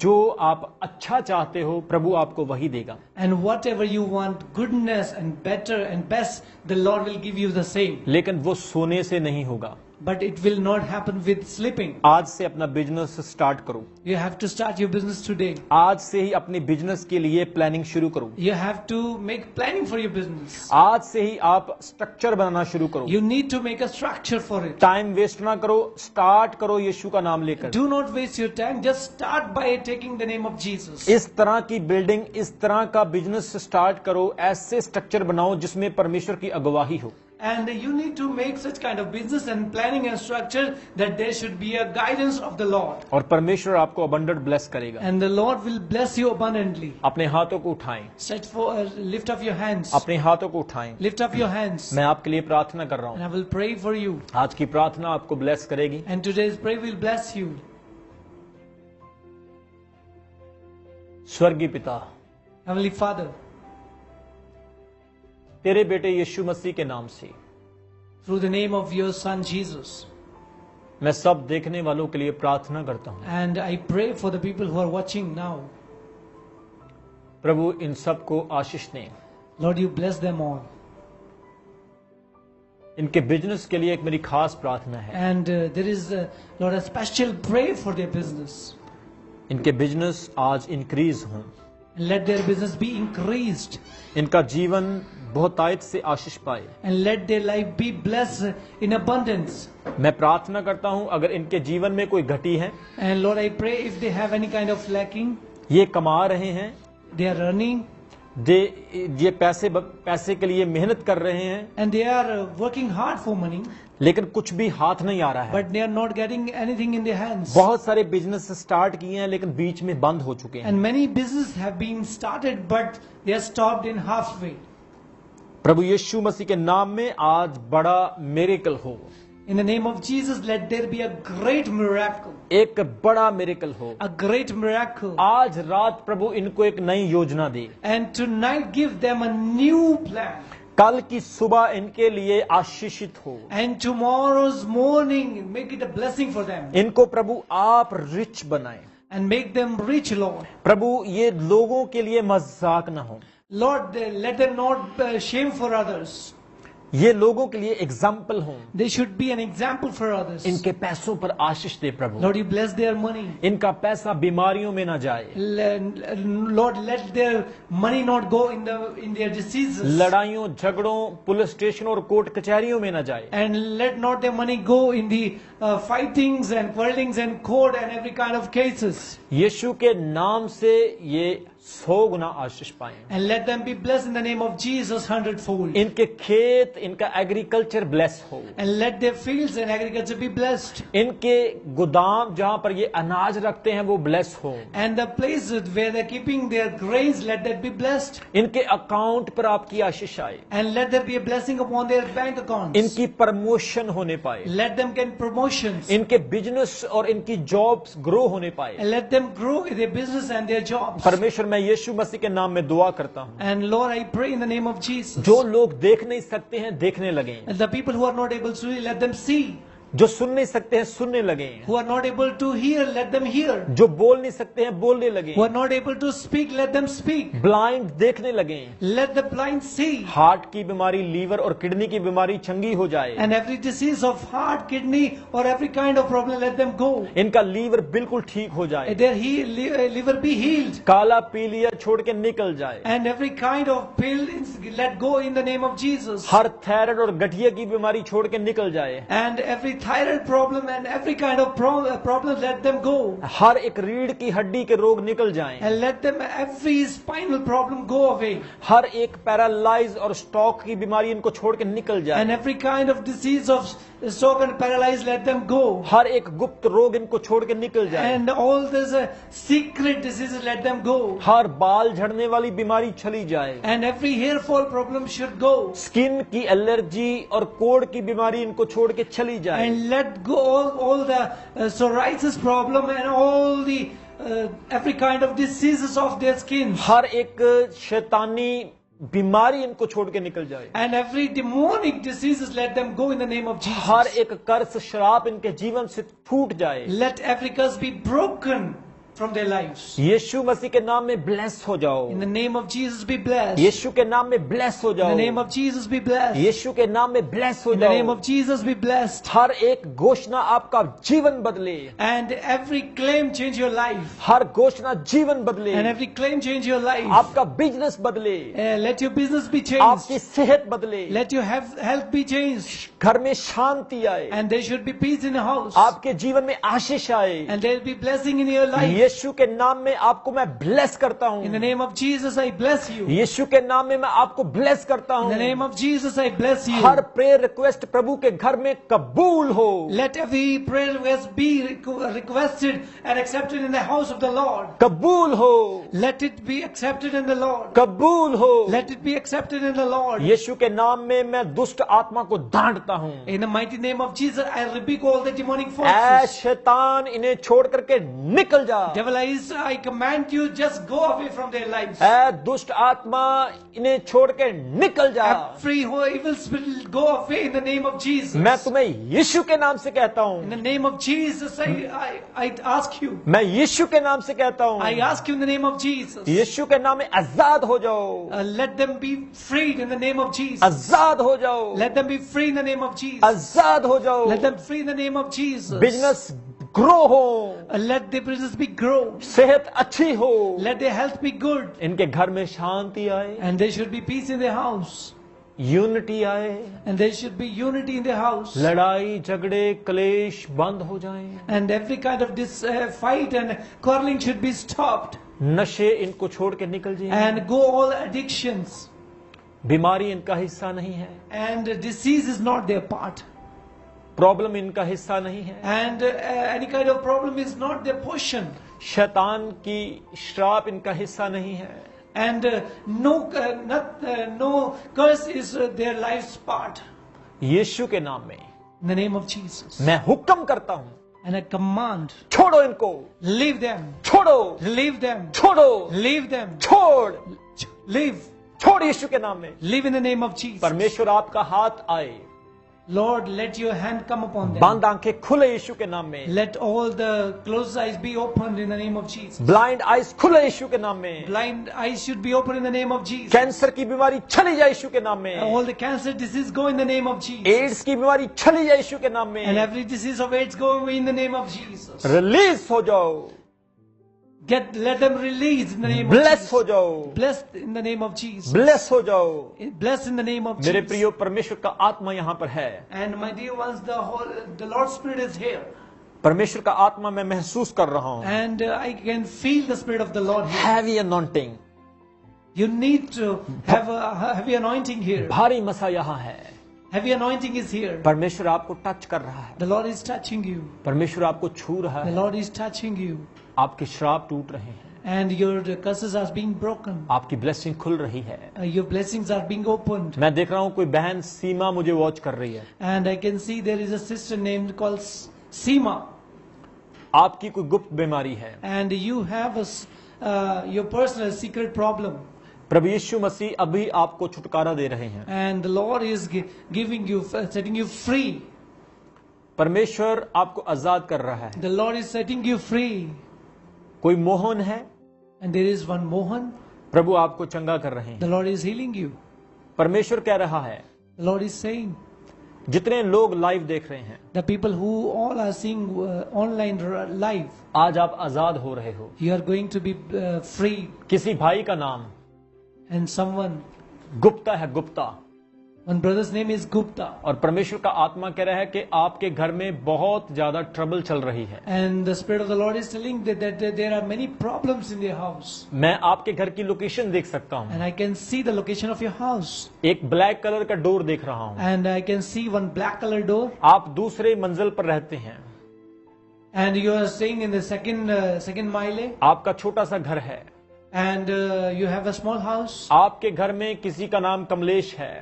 जो आप अच्छा चाहते हो प्रभु आपको वही देगा। And whatever you want, goodness and better and best, the Lord will give you the same. लेकिन वो सोने से नहीं होगा। But it will not happen with sleeping. आज से अपना बिजनेस स्टार्ट करो, You have to start your business today. आज से ही अपने बिजनेस के लिए प्लानिंग शुरू करो, You have to make planning for your business. आज से ही आप स्ट्रक्चर बनाना शुरू करो। You need to make a structure for it. Time waste ना करो, स्टार्ट करो यीशु का नाम लेकर। Do not waste your time. Just start by taking the name of Jesus. इस तरह की बिल्डिंग, इस तरह का बिजनेस स्टार्ट करो, ऐसे स्ट्रक्चर बनाओ जिसमें परमेश्वर की अगुवाई हो। And you need to make such kind of business and planning and structure that there should be a guidance of the Lord. और परमेश्वर आपको अबंडेंट ब्लेस करेगा। And the Lord will bless you abundantly. अपने हाथों को उठाएं, Lift up your hands. अपने हाथों को उठाएं। Lift up your hands. मैं आपके लिए प्रार्थना कर रहा And हूँ, I will pray for you. आज की प्रार्थना आपको ब्लेस करेगी। And today's prayer will bless you. स्वर्गीय पिता, Heavenly Father, तेरे बेटे यीशु मसीह के नाम से through the name of your Son Jesus, मैं सब देखने वालों के लिए प्रार्थना करता हूँ। and I pray for the people who are watching now. प्रभु इन सब को आशीष दें, Lord, you bless them all. इनके बिजनेस के लिए एक मेरी खास प्रार्थना है। And there is, Lord, a special prayer for their business. इनके बिजनेस आज इंक्रीज हों, And let their business be increased. इनका जीवन बहुतायत से आशीष पाए। And let their life be blessed in abundance. मैं प्रार्थना करता हूँ अगर इनके जीवन में कोई घटी है, And Lord, I pray if they have any kind of lacking, ये कमा रहे हैं, they are running, ये पैसे के लिए मेहनत कर रहे हैं, and they are working hard for money, लेकिन कुछ भी हाथ नहीं आ रहा है। but they are not getting anything in their hands. बहुत सारे बिजनेस स्टार्ट किए हैं लेकिन बीच में बंद हो चुके हैं। And many businesses have been started, but they are stopped in halfway. प्रभु यीशु मसीह के नाम में आज बड़ा मिरेकल हो, In the name of Jesus, let there be a great miracle. एक बड़ा मिरेकल हो। A great miracle. आज रात प्रभु इनको एक नई योजना दे, And tonight give them a new plan. कल की सुबह इनके लिए आशीषित हो। And tomorrow's morning, make it a blessing for them. इनको प्रभु आप रिच बनाए। And make them rich, Lord. प्रभु ये लोगों के लिए मजाक ना हो, Lord, let them not shame for others. ये लोगों के लिए एग्जाम्पल हो। They should be an example for others. इनके पैसों पर आशीष दे प्रभु, Lord, you bless their money. इनका पैसा बीमारियों में ना जाए, Lord, let their money not go in their diseases. लड़ाइयों झगड़ों पुलिस स्टेशन और कोर्ट कचहरियों में ना जाए। And let not their money go in the fightings and quarrelings and court and every kind of cases. यीशु के नाम से ये 100 गुना आशीष पाएं। And let them be blessed in the name of Jesus 100-fold. इनके खेत, इनका एग्रीकल्चर ब्लेस हो। And let their fields and agriculture be blessed. इनके गोदाम जहां पर ये अनाज रखते हैं वो ब्लेस हो। And the places where they're keeping their grains, let that be blessed. इनके अकाउंट पर आपकी आशीष आए। And let there be a blessing upon their bank accounts. इनकी प्रमोशन होने पाए। Let them get promotions. इनके बिजनेस और इनकी जॉब्स ग्रो होने पाए। And let them grow in their business and their jobs. परमेश्वर, मैं यीशु मसीह के नाम में दुआ करता हूँ, And Lord, I pray in the name of Jesus. जो लोग देख नहीं सकते हैं देखने लगे, And the people who are not able to see, let them see. जो सुन नहीं सकते हैं सुनने लगे, Who are not able to hear, let them hear. जो बोल नहीं सकते हैं बोलने लगे, Who are not able to speak, let them speak. Blind देखने लगे, Let the blind see. Heart की बीमारी, लीवर और किडनी की बीमारी चंगी हो जाए, And every disease of heart, kidney, or every kind of problem, let them go. इनका लीवर बिल्कुल ठीक हो जाए, Their liver be healed. काला पीलिया छोड़ के निकल जाए, And every kind of pill is let go in the name of Jesus. Her thyroid और गठिया की बीमारी छोड़ के निकल जाए, And every thyroid problem and every kind of problem, let them go. हर एक रीढ़ की हड्डी के रोग निकल जाएं, And let them, every spinal problem go away. हर एक पैरालाइज और स्ट्रोक की बीमारी इनको छोड़ के निकल जाए, And every kind of disease of stroke and paralysis, let them go. हर एक गुप्त रोग इनको छोड़ के निकल जाए, And all these secret diseases, let them go. हर बाल झड़ने वाली बीमारी चली जाए, And every hair fall problem should go. Skin की एलर्जी और कोढ़ की बीमारी इनको छोड़ के चली जाए, And let go all the psoriasis problem and all the every kind of diseases of their skin. हर एक शैतानी बीमारी इनको छोड़ के निकल जाए, And every demonic diseases, let them go in the name of her Jesus. एक कर्स श्राप इनके जीवन से फूट जाए, Let every curse be broken from their lives. यीशु मसीह के नाम में ब्लेस हो जाओ, In the name of Jesus be blessed. यीशु के नाम में ब्लेस हो In the जाओ, name of Jesus be blessed. यीशु के नाम में ब्लेस हो In the name जाओ, of Jesus be blessed. हर एक घोषणा आपका जीवन बदले, And every claim change your life. हर घोषणा जीवन बदले, And every claim change your life. आपका बिजनेस बदले, Let your business be आपकी changed. सेहत बदले, Let your health be changed. घर में शांति आए, And there should be peace in the house. आपके जीवन में आशीष आए, And there will be blessing in your life. यीशु के नाम में आपको मैं ब्लेस करता हूँ, In the name of Jesus I bless you. यीशु के नाम में मैं आपको ब्लेस करता In the हूँ, name of Jesus I bless you. हर प्रेयर रिक्वेस्ट प्रभु के घर में कबूल हो, Let every prayer request be requested and accepted in the house of the Lord. कबूल हो, Let it be accepted in the Lord. कबूल हो, Let it be accepted in the Lord. यीशु के नाम में मैं दुष्ट आत्मा को डांटता हूँ, In the mighty name of Jesus, I rebuke all the demonic I forces. शैतान इन्हें छोड़ करके निकल जा, Devil, I command you, just go away from their lives. ऐ दुष्ट आत्मा इन्हें छोड़ के निकल जा, Every evil spirit, go away in the name of Jesus. मैं तुम्हें यीशु के नाम से कहता In the हूँ, name of Jesus, I ask you. मैं यीशु के नाम से कहता I हूँ, ask you in the name of Jesus. यीशु के नाम में आजाद हो जाओ, Let them be freed in the name of Jesus. आजाद हो जाओ, Let them be free in the name of Jesus. आजाद हो जाओ, Let them free in the name of Jesus. Business grow हो, Let their business be grow. सेहत अच्छी हो, Let their health be good. इनके घर में शांति आए, And there should be peace in their house. Unity आए, And there should be unity in their house. लड़ाई झगड़े क्लेश बंद हो जाएं, And every kind of this fight and quarreling should be stopped. नशे इनको छोड़ के निकल जाएं, And go all addictions. बीमारी इनका हिस्सा नहीं है, And disease is not their part. Problem इनका हिस्सा नहीं है, And any kind of problem is not their portion. शैतान की श्राप इनका हिस्सा नहीं है, And no curse is their life's part. यीशु के नाम में In the name of Jesus. मैं हुक्म करता हूं, And I command, छोड़ो इनको, leave them, छोड़ो, leave them, छोड़ो, leave them, छोड़, leave, छोड़ यीशु के नाम में। live in the name of Jesus. परमेश्वर आपका हाथ आए, Lord, let your hand come upon them. बंद आंखें खुले यीशु के नाम में, Let all the closed eyes be opened in the name of Jesus. Blind eyes खुले यीशु के नाम में, Blind eyes should be opened in the name of Jesus. Cancer की बीमारी चली जाए यीशु के नाम में, All the cancer disease go in the name of Jesus. AIDS की बीमारी चली जाए यीशु के नाम And में, every disease of AIDS go away in the name of Jesus. Release हो जाओ, let them release in the name of bless Jesus. हो जाओ, Blessed in the name of Jesus. Bless हो जाओ। Blessed in the name of मेरे Jesus. प्रियो, परमेश्वर का आत्मा यहाँ पर है। And my dear ones, the Lord's Spirit is here. परमेश्वर का आत्मा मैं महसूस कर रहा हूँ। And I can feel the Spirit of the Lord here. Heavy anointing, You need to have a heavy anointing here. भारी मसा यहाँ है। Heavy anointing is here. परमेश्वर आपको टच कर रहा है, The Lord is touching you. परमेश्वर आपको छू रहा The है, Lord is touching you. आपके श्राप टूट रहे हैं, And your curses are being broken. आपकी ब्लेसिंग खुल रही है। Your blessings are being opened. मैं देख रहा हूँ कोई बहन सीमा मुझे वॉच कर रही है। And I can see there is a sister named called Seema. आपकी कोई गुप्त बीमारी है, And you have your personal secret problem. प्रभु यीशु मसीह अभी आपको छुटकारा दे रहे हैं। And the Lord is giving you, setting you free. परमेश्वर आपको आजाद कर रहा है। The Lord is setting you free. कोई मोहन है, And there is one Mohan. प्रभु आपको चंगा कर रहे हैं। The Lord is healing you. परमेश्वर कह रहा है, The Lord is saying, जितने लोग लाइव देख रहे हैं, the people who all are seeing online live, आज आप आजाद हो रहे हो। you are going to be free. किसी भाई का नाम And someone, गुप्ता है, Gupta, one brother's name is Gupta. और परमेश्वर का आत्मा कह रहा है कि आपके घर में बहुत ज्यादा ट्रबल चल रही है। And the Spirit of the Lord is telling that there are many problems in their house. मैं आपके घर की लोकेशन देख सकता हूँ। And I can see the location of your house. एक ब्लैक कलर का डोर देख रहा हूँ। And I can see one black color door. आप दूसरे मंजिल पर रहते हैं, And you are staying in the second mile. आपका छोटा सा घर है, And you have a small house. आपके घर में किसी का नाम कमलेश है,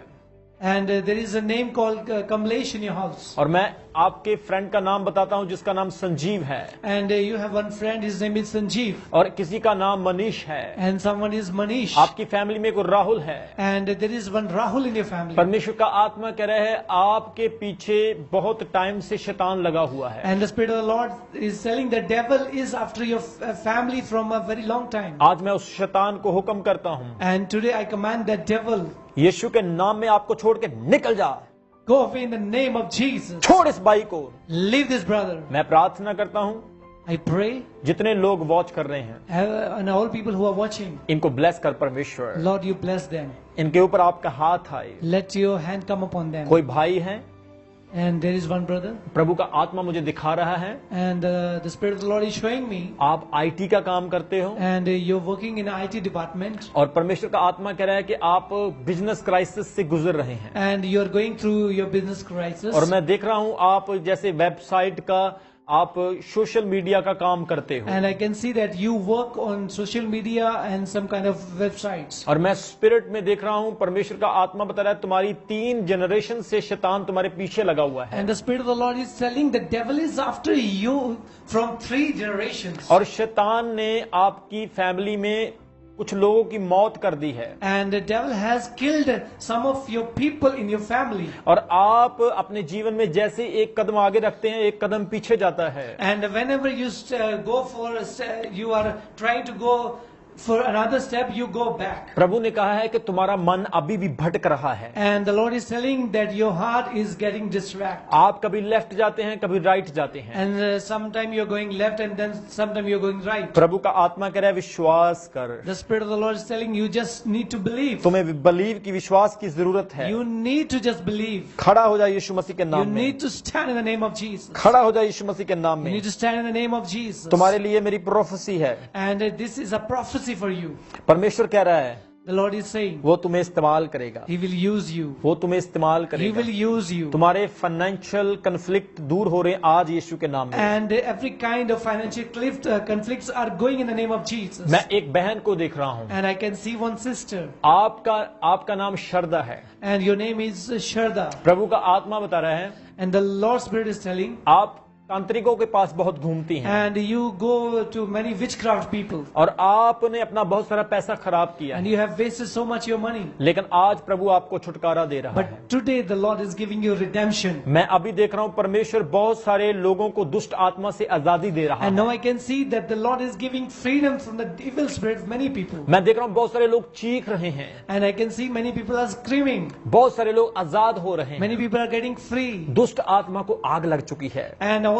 And there is a name called Kamlesh in your house. और मैं आपके फ्रेंड का नाम बताता हूं जिसका नाम संजीव है, And you have one friend, his name is Sanjeev. और किसी का नाम मनीष है, And someone is Manish. आपकी फैमिली में कोई राहुल है। And there is one Rahul in your family. परमेश्वर का आत्मा कह रहा है आपके पीछे बहुत टाइम से शैतान लगा हुआ है। And the Spirit of the Lord is telling the devil is after your family from a very long time. आज मैं उस शैतान को हुक्म करता हूं, And today I command that devil, यीशु के नाम में आपको छोड़ के निकल जा, go away in the name of Jesus. छोड़ इस भाई को। Leave this brother. मैं प्रार्थना करता हूं, I pray, जितने लोग वॉच कर रहे हैं, and all people who are watching, इनको ब्लेस कर परमेश्वर, Lord, you bless them. इनके ऊपर आपका हाथ आए। Let your hand come upon them. कोई भाई है, And there is one brother, प्रभु का आत्मा मुझे दिखा रहा है, and the Spirit of the Lord is showing me, आप आईटी का काम करते हो, and you're working in IT department, और परमेश्वर का आत्मा कह रहा है कि आप बिजनेस क्राइसिस से गुजर रहे हैं। and you're going through your business crisis. और मैं देख रहा हूं आप जैसे वेबसाइट का, आप सोशल मीडिया का काम करते हो, And I can see that you work on social media and some kind of websites. और मैं स्पिरिट में देख रहा हूं परमेश्वर का आत्मा बता रहा है तुम्हारी 3 जनरेशन से शैतान तुम्हारे पीछे लगा हुआ है, And the Spirit of the Lord is telling the devil is after you from 3 generations. और शैतान ने आपकी फैमिली में कुछ लोगों की मौत कर दी है, And the devil has killed some of your people in your family. और आप अपने जीवन में जैसे एक कदम आगे रखते हैं एक कदम पीछे जाता है। And whenever you go for, you are trying to go for another step, you go back. प्रभु ने कहा है कि तुम्हारा मन अभी भी भटक रहा है, And the Lord is telling that your heart is getting distracted. आप कभी लेफ्ट जाते हैं कभी राइट जाते हैं। And sometime you're going left and then sometime you're going right. प्रभु का आत्मा कह रहा है विश्वास कर, The Spirit of the Lord is telling you just need to believe. तुम्हें बिलीव की विश्वास की जरूरत है। You need to just believe. खड़ा हो जाए यीशु मसीह के You नाम में, need to stand in the name of Jesus. खड़ा हो जाए यीशु मसीह के नाम You में। need to stand in the name of Jesus. तुम्हारे लिए मेरी प्रोफेसी है, And this is a prophecy for you. परमेश्वर कह रहा है The Lord is saying वो तुम्हें इस्तेमाल करेगा, He will use you. वो तुम्हें इस्तेमाल He करेगा। will use you. तुम्हारे फाइनेंशियल कन्फ्लिक्ट दूर हो रहे हैं आज यीशु के नाम में। And every kind of financial conflicts are going in the name of Jesus. मैं एक बहन को देख रहा हूँ, And I can see one sister. आपका नाम शरदा है, And your name is Sharda. प्रभु का आत्मा बता रहा है And the Lord's Spirit is telling, आप तांत्रिकों के पास बहुत घूमती हैं, and you go to many witchcraft people. और आपने अपना बहुत सारा पैसा खराब किया And है, you have wasted so much your money. लेकिन आज प्रभु आपको छुटकारा दे रहा है। But today the Lord is giving you redemption. मैं अभी देख रहा हूँ परमेश्वर बहुत सारे लोगों को दुष्ट आत्मा से आजादी दे रहा And है। now I can see that the Lord is giving freedom from the evil spirit of many people. मैं देख रहा हूँ बहुत सारे लोग चीख रहे हैं, And I can see many people are screaming. बहुत सारे लोग आजाद हो रहे हैं, Many people are getting free. दुष्ट आत्मा को आग लग चुकी है। And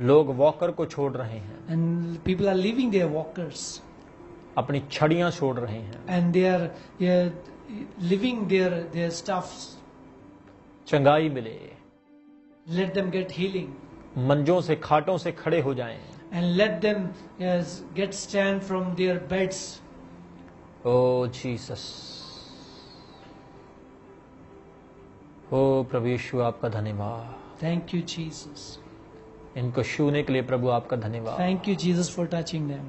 लोग वॉकर को छोड़ रहे हैं, and people are leaving their walkers, अपनी छड़ियां छोड़ रहे हैं, and they are leaving their stuffs. चंगाई मिले, Let them get healing, मंजों से खाटों से खड़े हो जाएं। and let them get stand from their beds. ओ जीसस, ओ प्रभु यीशु आपका धन्यवाद, Thank you, Jesus. इनको छूने के लिए प्रभु आपका धन्यवाद, Thank you, Jesus, for touching them.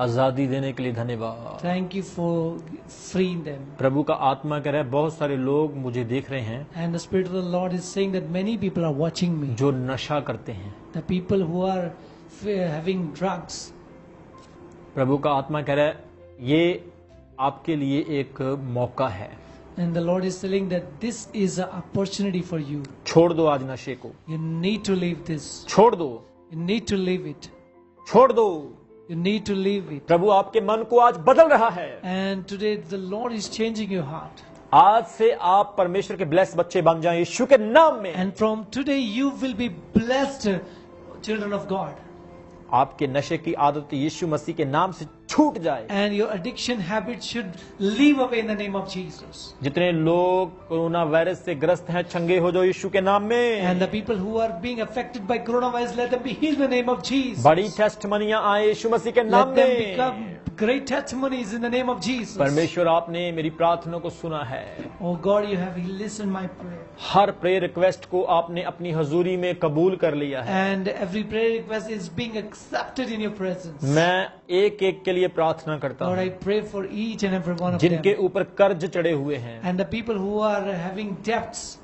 आजादी देने के लिए धन्यवाद। Thank you for freeing them. प्रभु का आत्मा कह रहा है बहुत सारे लोग मुझे देख रहे हैं And the Spirit of the Lord is saying that many people are watching me. जो नशा करते हैं। The people who are having drugs. प्रभु का आत्मा कह रहा है ये आपके लिए एक मौका है, And the Lord is telling that this is an opportunity for you. छोड़ दो आज नशे को, You need to leave this. छोड़ दो, You need to leave it. छोड़ दो। You need to leave it. प्रभु आपके मन को आज बदल रहा है। And today the Lord is changing your heart. आज से आप परमेश्वर के ब्लेस बच्चे बन जाएं यीशु के नाम में। And from today you will be blessed children of God. आपके नशे की आदत यीशु मसीह के नाम से छूट जाए। And your addiction habit should leave away in the name of Jesus. जितने लोग कोरोना वायरस से ग्रस्त हैं चंगे हो जाओ यीशु के नाम में। And the people who are being affected by coronavirus, let them be healed in the name of Jesus. बड़ी टेस्टमनियां आए यीशु मसीह के नाम Let them में। become great testimonies in the name of Jesus. परमेश्वर आपने मेरी प्रार्थना को सुना है। Oh God, you have listened my prayer. Her prayer request को आपने अपनी हजूरी में कबूल कर लिया है। And every prayer request is being accepted in your presence. मैं एक एक के लिए प्रार्थना करता Lord, I हूँ pray for each and every one of जिनके them. ऊपर कर्ज चढ़े हुए हैं, And the people who are having debts,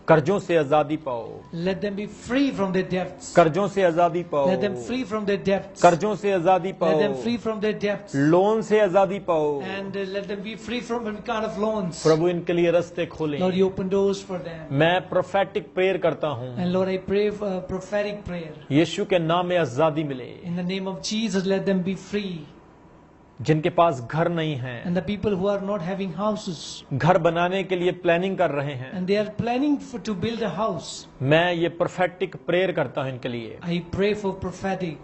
कर्जों से आजादी पाओ, let them be free from their debts. कर्जों से आजादी पाओ, Let them free from their debts. कर्जों से आजादी Let पाओ, them free from their debts. Loan से आजादी पाओ। And let them be free from every kind of loans. प्रभु इनके लिए रास्ते खोलें। Lord, you open doors for them. मैं प्रोफेटिक प्रेयर करता हूँ, And Lord, I pray for prophetic prayer. यीशु के नाम में आजादी मिले। In the name of Jesus, let them be free. जिनके पास घर नहीं है, And the people who are not having houses, घर बनाने के लिए प्लानिंग कर रहे हैं, and they are planning to build a house, मैं ये प्रोफेटिक प्रेयर करता हूँ इनके लिए। I pray for prophetic.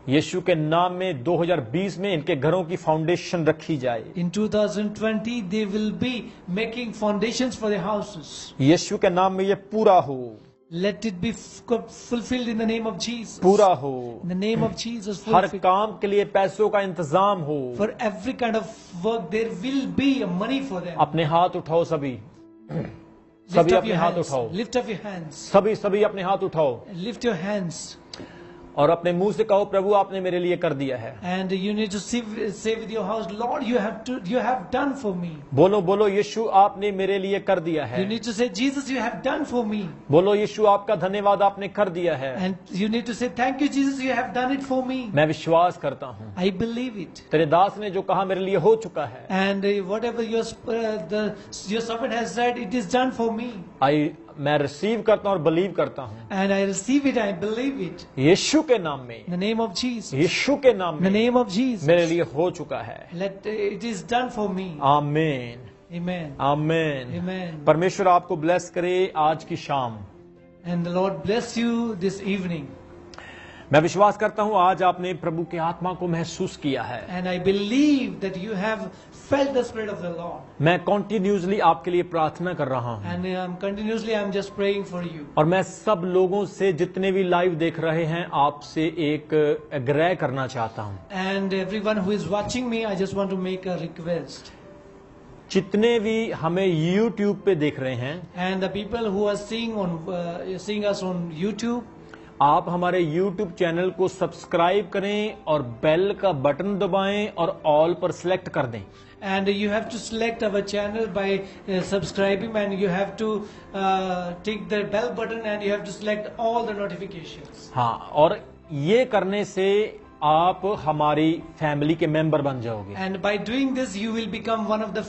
यीशु के नाम में 2020 में इनके घरों की फाउंडेशन रखी जाए। In 2020, they will be making foundations for their houses. यीशु के नाम में ये पूरा हो, Let it be fulfilled in the name of Jesus. पूरा हो। In the name of Jesus, her fulfilled. काम के लिए पैसों का इंतजाम हो। For every kind of work, there will be a money for them. अपने हाथ उठाओ सभी, Lift सभी up अपने your हाथ hands. उठाओ, Lift up your hands. सभी सभी अपने हाथ उठाओ Lift your hands. और अपने मुंह से कहो प्रभु आपने मेरे लिए कर दिया है। And you need to say with your house, Lord, you have done for me. बोलो बोलो यीशु आपने मेरे लिए कर दिया है। You need to say, Jesus, you have done for me. बोलो यीशु आपका धन्यवाद आपने कर दिया है। And you need to say, thank you, Jesus, you have done it for me. मैं विश्वास करता हूँ I believe it. तेरे दास ने जो कहा मेरे लिए हो चुका है। And whatever your servant has said, it is done for me. मैं रिसीव करता हूँ और बिलीव करता हूँ And I receive it, I believe it. यीशु के नाम में, In the name of Jesus. यीशु के नाम In the में name of Jesus. मेरे लिए हो चुका है। Let it is done for me. आमीन Amen. आमीन। Amen. परमेश्वर आपको ब्लेस करे आज की शाम। And the Lord bless you this evening. मैं विश्वास करता हूँ आज आपने प्रभु के आत्मा को महसूस किया है। And I believe that you have felt the Spirit of the Lord. मैं कॉन्टिन्यूसली आपके लिए प्रार्थना कर रहा हूँ And continuously I'm just praying for you. और मैं सब लोगों से जितने भी लाइव देख रहे हैं आपसे एक आग्रह करना चाहता हूँ। And everyone who is watching me, I just want to make a request. जितने भी हमें YouTube पे देख रहे हैं, And the people who are seeing us on YouTube, आप हमारे YouTube चैनल को सब्सक्राइब करें और बेल का बटन दबाएं और ऑल पर सिलेक्ट कर दें। and you have to select our channel by subscribing, and you have to tick the bell button, and you have to select all the notifications. हाँ, और ये करने से आप हमारी फैमिली के मेंबर बन जाओगे। And by doing this, you will become one of the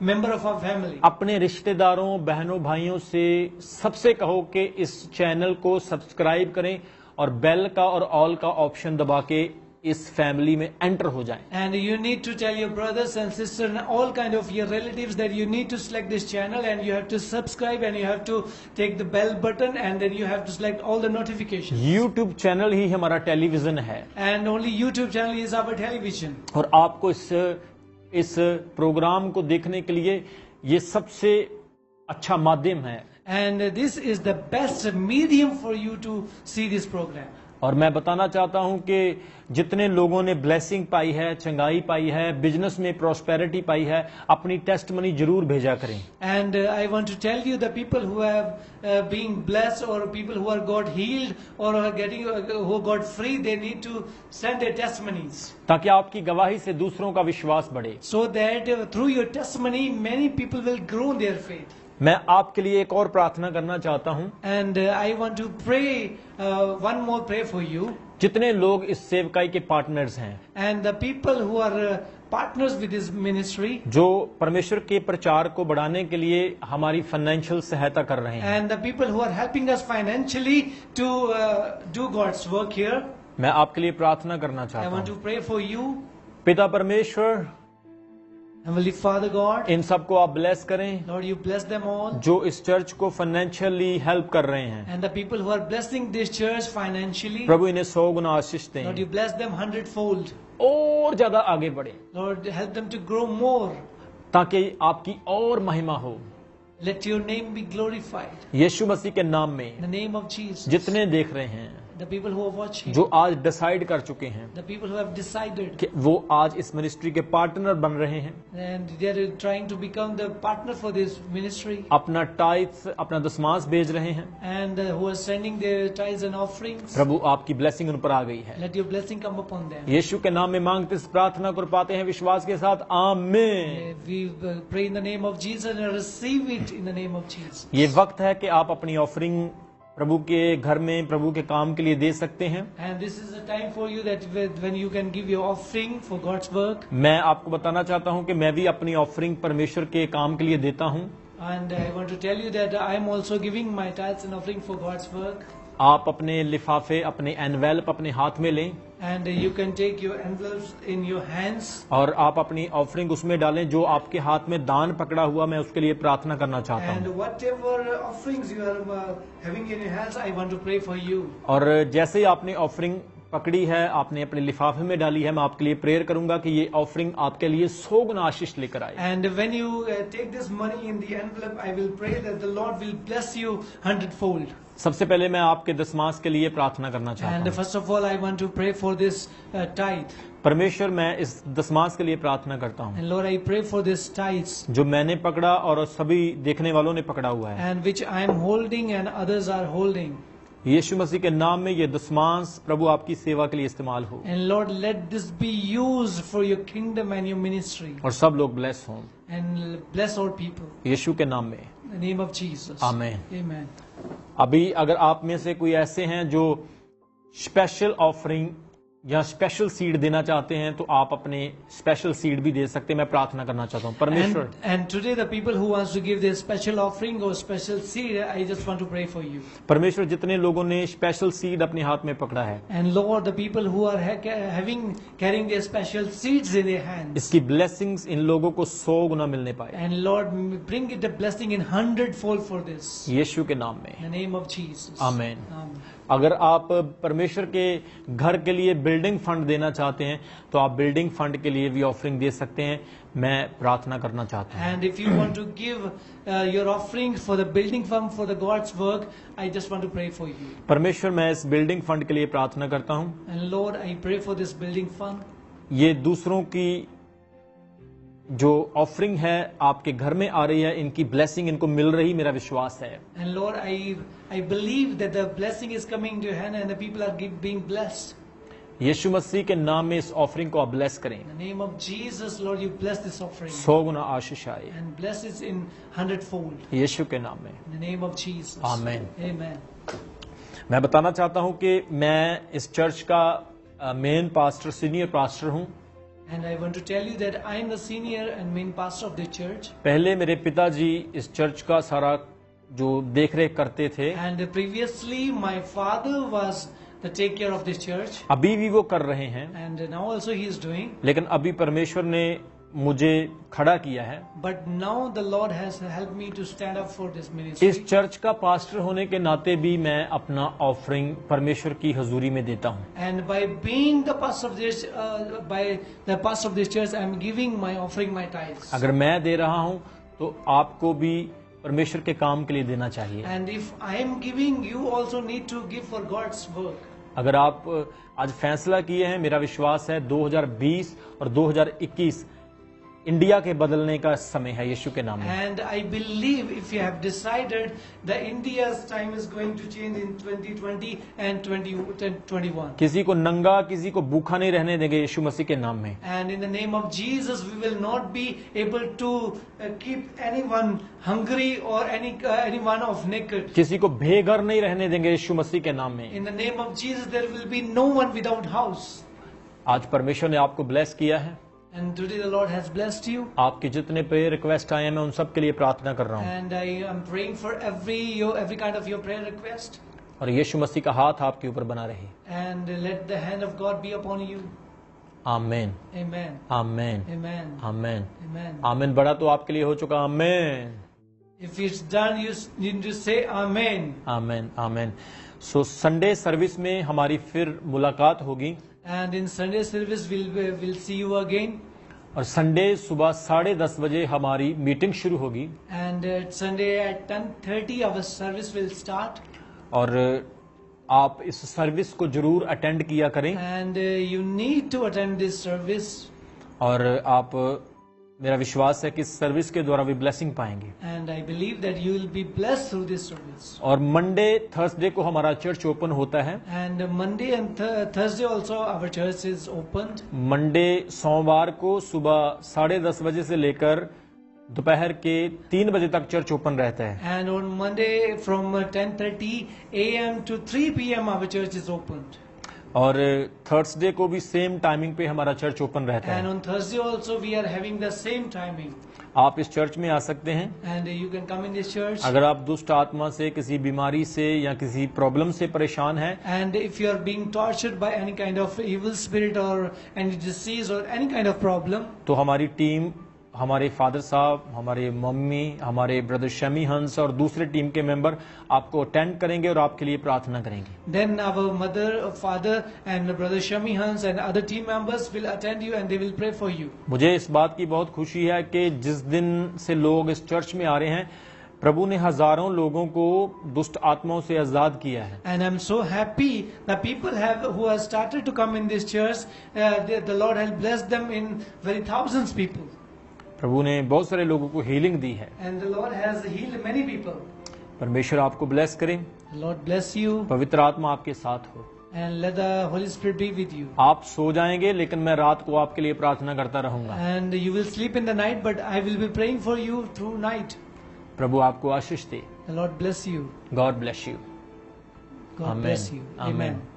member of our family. अपने रिश्तेदारों बहनों भाइयों से सबसे कहो कि इस चैनल को सब्सक्राइब करें और बेल का और ऑल का ऑप्शन दबा के इस फैमिली में एंटर हो जाएं। And you need to tell your brothers and sisters and all kind of your relatives that you need to select this channel and you have to subscribe and you have to take the bell button and then you have to select all the notifications. YouTube channel ही हमारा television है And only YouTube channel is our television. और आपको इस programme को देखने के लिए ये सबसे अच्छा माध्यम है। And this is the best medium for you to see this program. और मैं बताना चाहता हूं कि जितने लोगों ने ब्लेसिंग पाई है, चंगाई पाई है, बिजनेस में प्रॉस्पेरिटी पाई है, अपनी टेस्टमनी जरूर भेजा करें। And I want to tell you the people who have been blessed or people who are got healed or are getting who got free, they need to send their testimonies. ताकि आपकी गवाही से दूसरों का विश्वास बढ़े। So that through your testimony, many people will grow in their faith. मैं आपके लिए एक और प्रार्थना करना चाहता हूं। And I want to pray one more prayer for you. जितने लोग इस सेवकाई के पार्टनर्स हैं, And the people who are partners with this ministry, जो परमेश्वर के प्रचार को बढ़ाने के लिए हमारी फाइनेंशियल सहायता कर रहे हैं, and the people who are helping us financially to do God's work here, मैं आपके लिए प्रार्थना करना I चाहता want to हूं। pray for you. पिता परमेश्वर, Heavenly Father God, इन सबको आप ब्लेस करें Lord, you bless them all. जो इस चर्च को फाइनेंशियली हेल्प कर रहे हैं। And the people who are blessing this church financially, प्रभु इन्हें 100 गुना आशीष Lord, दें you bless them 100-fold. और ज्यादा आगे बढ़े, Lord, help them to grow more. ताकि आपकी और महिमा हो। Let your name be glorified. यीशु मसीह के नाम में In the name of Jesus. जितने देख रहे हैं, The people who are watching, जो आज डिसाइड कर चुके हैं the people who have decided, कि वो आज इस मिनिस्ट्री के पार्टनर बन रहे हैं, and they are trying to become the partner for this ministry, अपना टाइथ, अपना दशमांश भेज रहे हैं, and who are sending their tithes and offerings, प्रभु आपकी ब्लेसिंग उन पर आ गई है। let your blessing come upon them. यीशु के नाम में मांगते इस प्रार्थना को पाते हैं विश्वास के साथ, आमीन। We pray in the name of Jesus and receive it in the name of Jesus. ये वक्त है कि आप अपनी ऑफरिंग प्रभु के घर में प्रभु के काम के लिए दे सकते हैं। And this is the time for you that when you can give your offering for God's work. मैं आपको बताना चाहता हूं कि मैं भी अपनी ऑफरिंग परमेश्वर के काम के लिए देता हूं। And I want to tell you that I am also giving my tithes and offering for God's work. आप अपने लिफाफे, अपने एनवेल्प अपने हाथ में लें And you can take your envelopes in your hands. और आप अपनी ऑफरिंग उसमें डालें जो आपके हाथ में दान पकड़ा हुआ। मैं उसके लिए प्रार्थना करना चाहता And हूं। whatever offerings you are having in your hands, I want to pray for you. और जैसे ही आपने ऑफरिंग पकड़ी है, आपने अपने लिफाफे में डाली है, मैं आपके लिए प्रेयर करूंगा कि ये ऑफरिंग आपके लिए 100 गुना आशीष लेकर आए। And when you take this money in the envelope, I will pray that the Lord will bless you 100-fold. सबसे पहले मैं आपके दशमांश के लिए प्रार्थना करना And चाहता हूं। first of all, I want to pray for this tithe. परमेश्वर, मैं इस दशमांश के लिए प्रार्थना करता हूं And Lord, I pray for this tithes, जो मैंने पकड़ा और सभी देखने वालों ने पकड़ा हुआ है। and which I am holding and others are holding. यीशु मसीह के नाम में ये दशमांश प्रभु आपकी सेवा के लिए इस्तेमाल हो And Lord, let this be used for your kingdom and your ministry. और सब लोग ब्लेस हों And bless all people. यीशु के नाम में, In the name of Jesus. आमीन। Amen. अभी अगर आप में से कोई ऐसे हैं जो स्पेशल ऑफरिंग या स्पेशल सीड देना चाहते हैं तो आप अपने स्पेशल सीड भी दे सकते हैं। मैं प्रार्थना करना चाहता हूं परमेश्वर, And today the people who wants to give their special offering or special seed, I just want to pray for you. परमेश्वर जितने लोगों ने स्पेशल सीड अपने हाथ में पकड़ा है, And Lord, the people who are carrying their special seeds in their hands. इसकी ब्लेसिंग्स इन लोगों को 100 गुना मिलने पाए And Lord, bring it a blessing in 100-fold for this. यीशु के नाम में, In the name of Jesus. आमीन। Amen. अगर आप परमेश्वर के घर के लिए बिल्डिंग फंड देना चाहते हैं तो आप बिल्डिंग फंड के लिए भी ऑफरिंग दे सकते हैं। मैं प्रार्थना करना चाहता हूं। And if you want to give your offering for the building fund for the God's work, I just want to pray for you. परमेश्वर, मैं इस बिल्डिंग फंड के लिए प्रार्थना करता हूं। And Lord, I pray for this building fund. ये दूसरों की जो ऑफरिंग है आपके घर में आ रही है, इनकी ब्लेसिंग इनको मिल रही, मेरा विश्वास है। And Lord, I believe that the blessing is coming to your hand and the people are being blessed. यीशु मसीह के नाम में इस ऑफरिंग को आप ब्लेस करें, In the name of Jesus, Lord, you bless this offering 100 गुना आशीष आए and bless it in 100-fold. यीशु के नाम में, In the name of Jesus. आमीन। Amen. मैं बताना चाहता हूं कि मैं इस चर्च का मेन पास्टर, सीनियर पास्टर हूं। And I want to tell you that I am the senior and main pastor of the church. पहले मेरे पिताजी इस चर्च का सारा जो देख रेख करते थे, And previously, my father was to take care of this church, अभी भी वो कर रहे हैं, and now also he is doing. लेकिन अभी परमेश्वर ने मुझे खड़ा किया है। But now the Lord has helped me to stand up for this ministry. इस चर्च का पास्टर होने के नाते भी मैं अपना ऑफरिंग परमेश्वर की हजूरी में देता हूँ। And by being the pastor of this church, I am giving my offering, my tithes. अगर मैं दे रहा हूँ तो आपको भी परमेश्वर के काम के लिए देना चाहिए। And if I am giving, you also need to give for God's work. अगर आप आज फैसला किए हैं, मेरा विश्वास है 2020 और 2021 इंडिया के बदलने का समय है यीशु के नाम में। And I believe if you have decided that India's time is going to change in 2020 and 2021. किसी को नंगा, किसी को भूखा नहीं रहने देंगे यीशु मसीह के नाम में। And in the name of Jesus, we will not be able to keep anyone hungry or anyone of naked. किसी को बेघर नहीं रहने देंगे यीशु मसीह के नाम में। In the name of Jesus, there will be no one without house. आज परमेश्वर ने आपको ब्लेस किया है। And today the Lord has blessed you. आपके जितने प्रेयर रिक्वेस्ट आए हैं मैं उन सब के लिए प्रार्थना कर रहा हूँ। And I am praying for every kind of your prayer request. और यीशु मसीह का हाथ आपके ऊपर बना रहे। And let the hand of God be upon you. Amen, Amen. Amen, Amen. Amen, Amen. आमेन। बड़ा तो आपके लिए हो चुका। आमेन, If it's done, you need to say Amen. Amen, amen. So Sunday service में हमारी फिर मुलाकात होगी। And in Sunday service, we'll see you again. और संडे सुबह 10:30 बजे हमारी मीटिंग शुरू होगी। And Sunday at 10:30, our service will start. और आप इस सर्विस को जरूर अटेंड किया करें। And you need to attend this service. और आप, मेरा विश्वास है कि इस सर्विस के द्वारा भी ब्लेसिंग पाएंगे। And I believe that you will be blessed through this service. और मंडे थर्सडे को हमारा चर्च ओपन होता है। And Monday and Thursday also our church is opened. Monday सोमवार को सुबह 10:30 बजे से लेकर दोपहर के 3 बजे तक चर्च ओपन रहता है। And on Monday from 10:30 a.m. to 3 p.m. our church is opened. और थर्सडे को भी सेम टाइमिंग पे हमारा चर्च ओपन रहता And है। on Thursday also we are having the same timing. आप इस चर्च में आ सकते हैं। And you can come in this church. अगर आप दुष्ट आत्मा से, किसी बीमारी से या किसी प्रॉब्लम से परेशान हैं, And if you are being tortured by any kind of evil spirit or any disease or any kind of problem, तो हमारी टीम, हमारे फादर साहब, हमारे मम्मी, हमारे ब्रदर शमी हंस और दूसरे टीम के मेंबर आपको अटेंड करेंगे और आपके लिए प्रार्थना करेंगे। then our mother, father and brother Shami Hans and other team members will attend you and they will pray for you. मुझे इस बात की बहुत खुशी है कि जिस दिन से लोग इस चर्च में आ रहे हैं, प्रभु ने हजारों लोगों को दुष्ट आत्माओं से आजाद किया है। And I'm so happy that people who have started to come in this church, the Lord has blessed them in very thousands people. प्रभु ने बहुत सारे लोगों को हीलिंग दी है। And the Lord has healed many people. परमेश्वर आपको bless करे। The Lord bless you पवित्र आत्मा आपके साथ हो। and let the Holy Spirit be with you. आप सो जाएंगे, लेकिन मैं रात को आपके लिए प्रार्थना करता रहूंगा। And you will sleep in the night, but I will be praying for you through night. प्रभु आपको आशीष दे। The Lord bless you. God bless you. God Amen. bless you. Amen. Amen.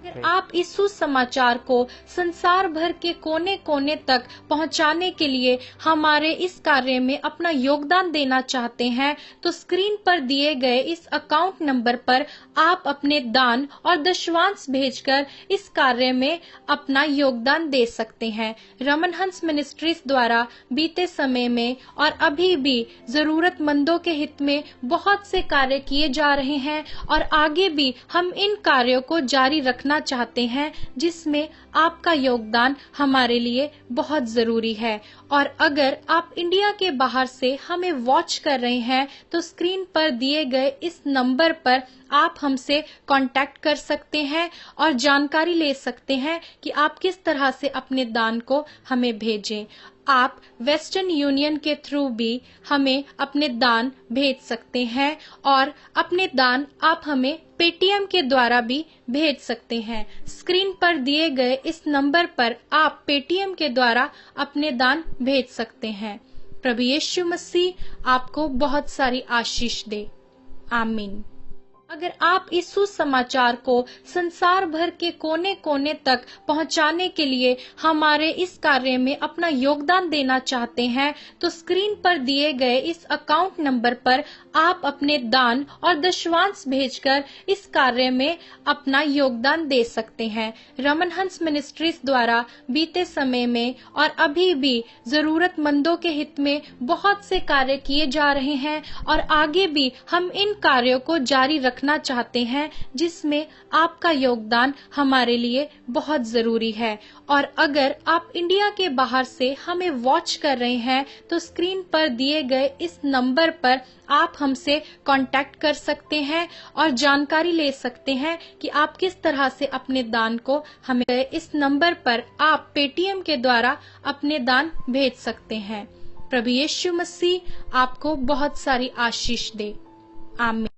अगर आप इस सुसमाचार को संसार भर के कोने कोने तक पहुंचाने के लिए हमारे इस कार्य में अपना योगदान देना चाहते हैं तो स्क्रीन पर दिए गए इस अकाउंट नंबर पर आप अपने दान और दशवांश भेजकर इस कार्य में अपना योगदान दे सकते हैं। रमन हंस मिनिस्ट्रीज द्वारा बीते समय में और अभी भी जरूरतमंदों के हित में बहुत से कार्य किए जा रहे हैं और आगे भी हम इन कार्यों को जारी रखना चाहते हैं, जिसमें आपका योगदान हमारे लिए बहुत जरूरी है। और अगर आप इंडिया के बाहर से हमें वॉच कर रहे हैं तो स्क्रीन पर दिए गए इस नंबर पर आप हमसे कांटेक्ट कर सकते हैं और जानकारी ले सकते हैं कि आप किस तरह से अपने दान को हमें भेजें। आप वेस्टर्न यूनियन के थ्रू भी हमें अपने दान भेज सकते हैं और अपने दान आप हमें पेटीएम के द्वारा भी भेज सकते हैं। स्क्रीन पर दिए गए इस नंबर पर आप पेटीएम के द्वारा अपने दान भेज सकते हैं। प्रभु यीशु मसीह आपको बहुत सारी आशीष दे। आमीन। अगर आप इस सुसमाचार को संसार भर के कोने कोने तक पहुंचाने के लिए हमारे इस कार्य में अपना योगदान देना चाहते हैं तो स्क्रीन पर दिए गए इस अकाउंट नंबर पर आप अपने दान और दशवांश भेजकर इस कार्य में अपना योगदान दे सकते हैं। रमन हंस मिनिस्ट्रीज द्वारा बीते समय में और अभी भी जरूरतमंदों के हित में बहुत से कार्य किए जा रहे हैं और आगे भी हम इन कार्यों को जारी रखना चाहते हैं, जिसमें आपका योगदान हमारे लिए बहुत जरूरी है। और अगर आप इंडिया के बाहर से हमें वॉच कर रहे हैं तो स्क्रीन पर दिए गए इस नंबर पर आप हमसे कांटेक्ट कर सकते हैं और जानकारी ले सकते हैं कि आप किस तरह से अपने दान को हमें इस नंबर पर आप पेटीएम के द्वारा अपने दान भेज सकते हैं। प्रभु यीशु मसीह आपको बहुत सारी आशीष दे। आमीन।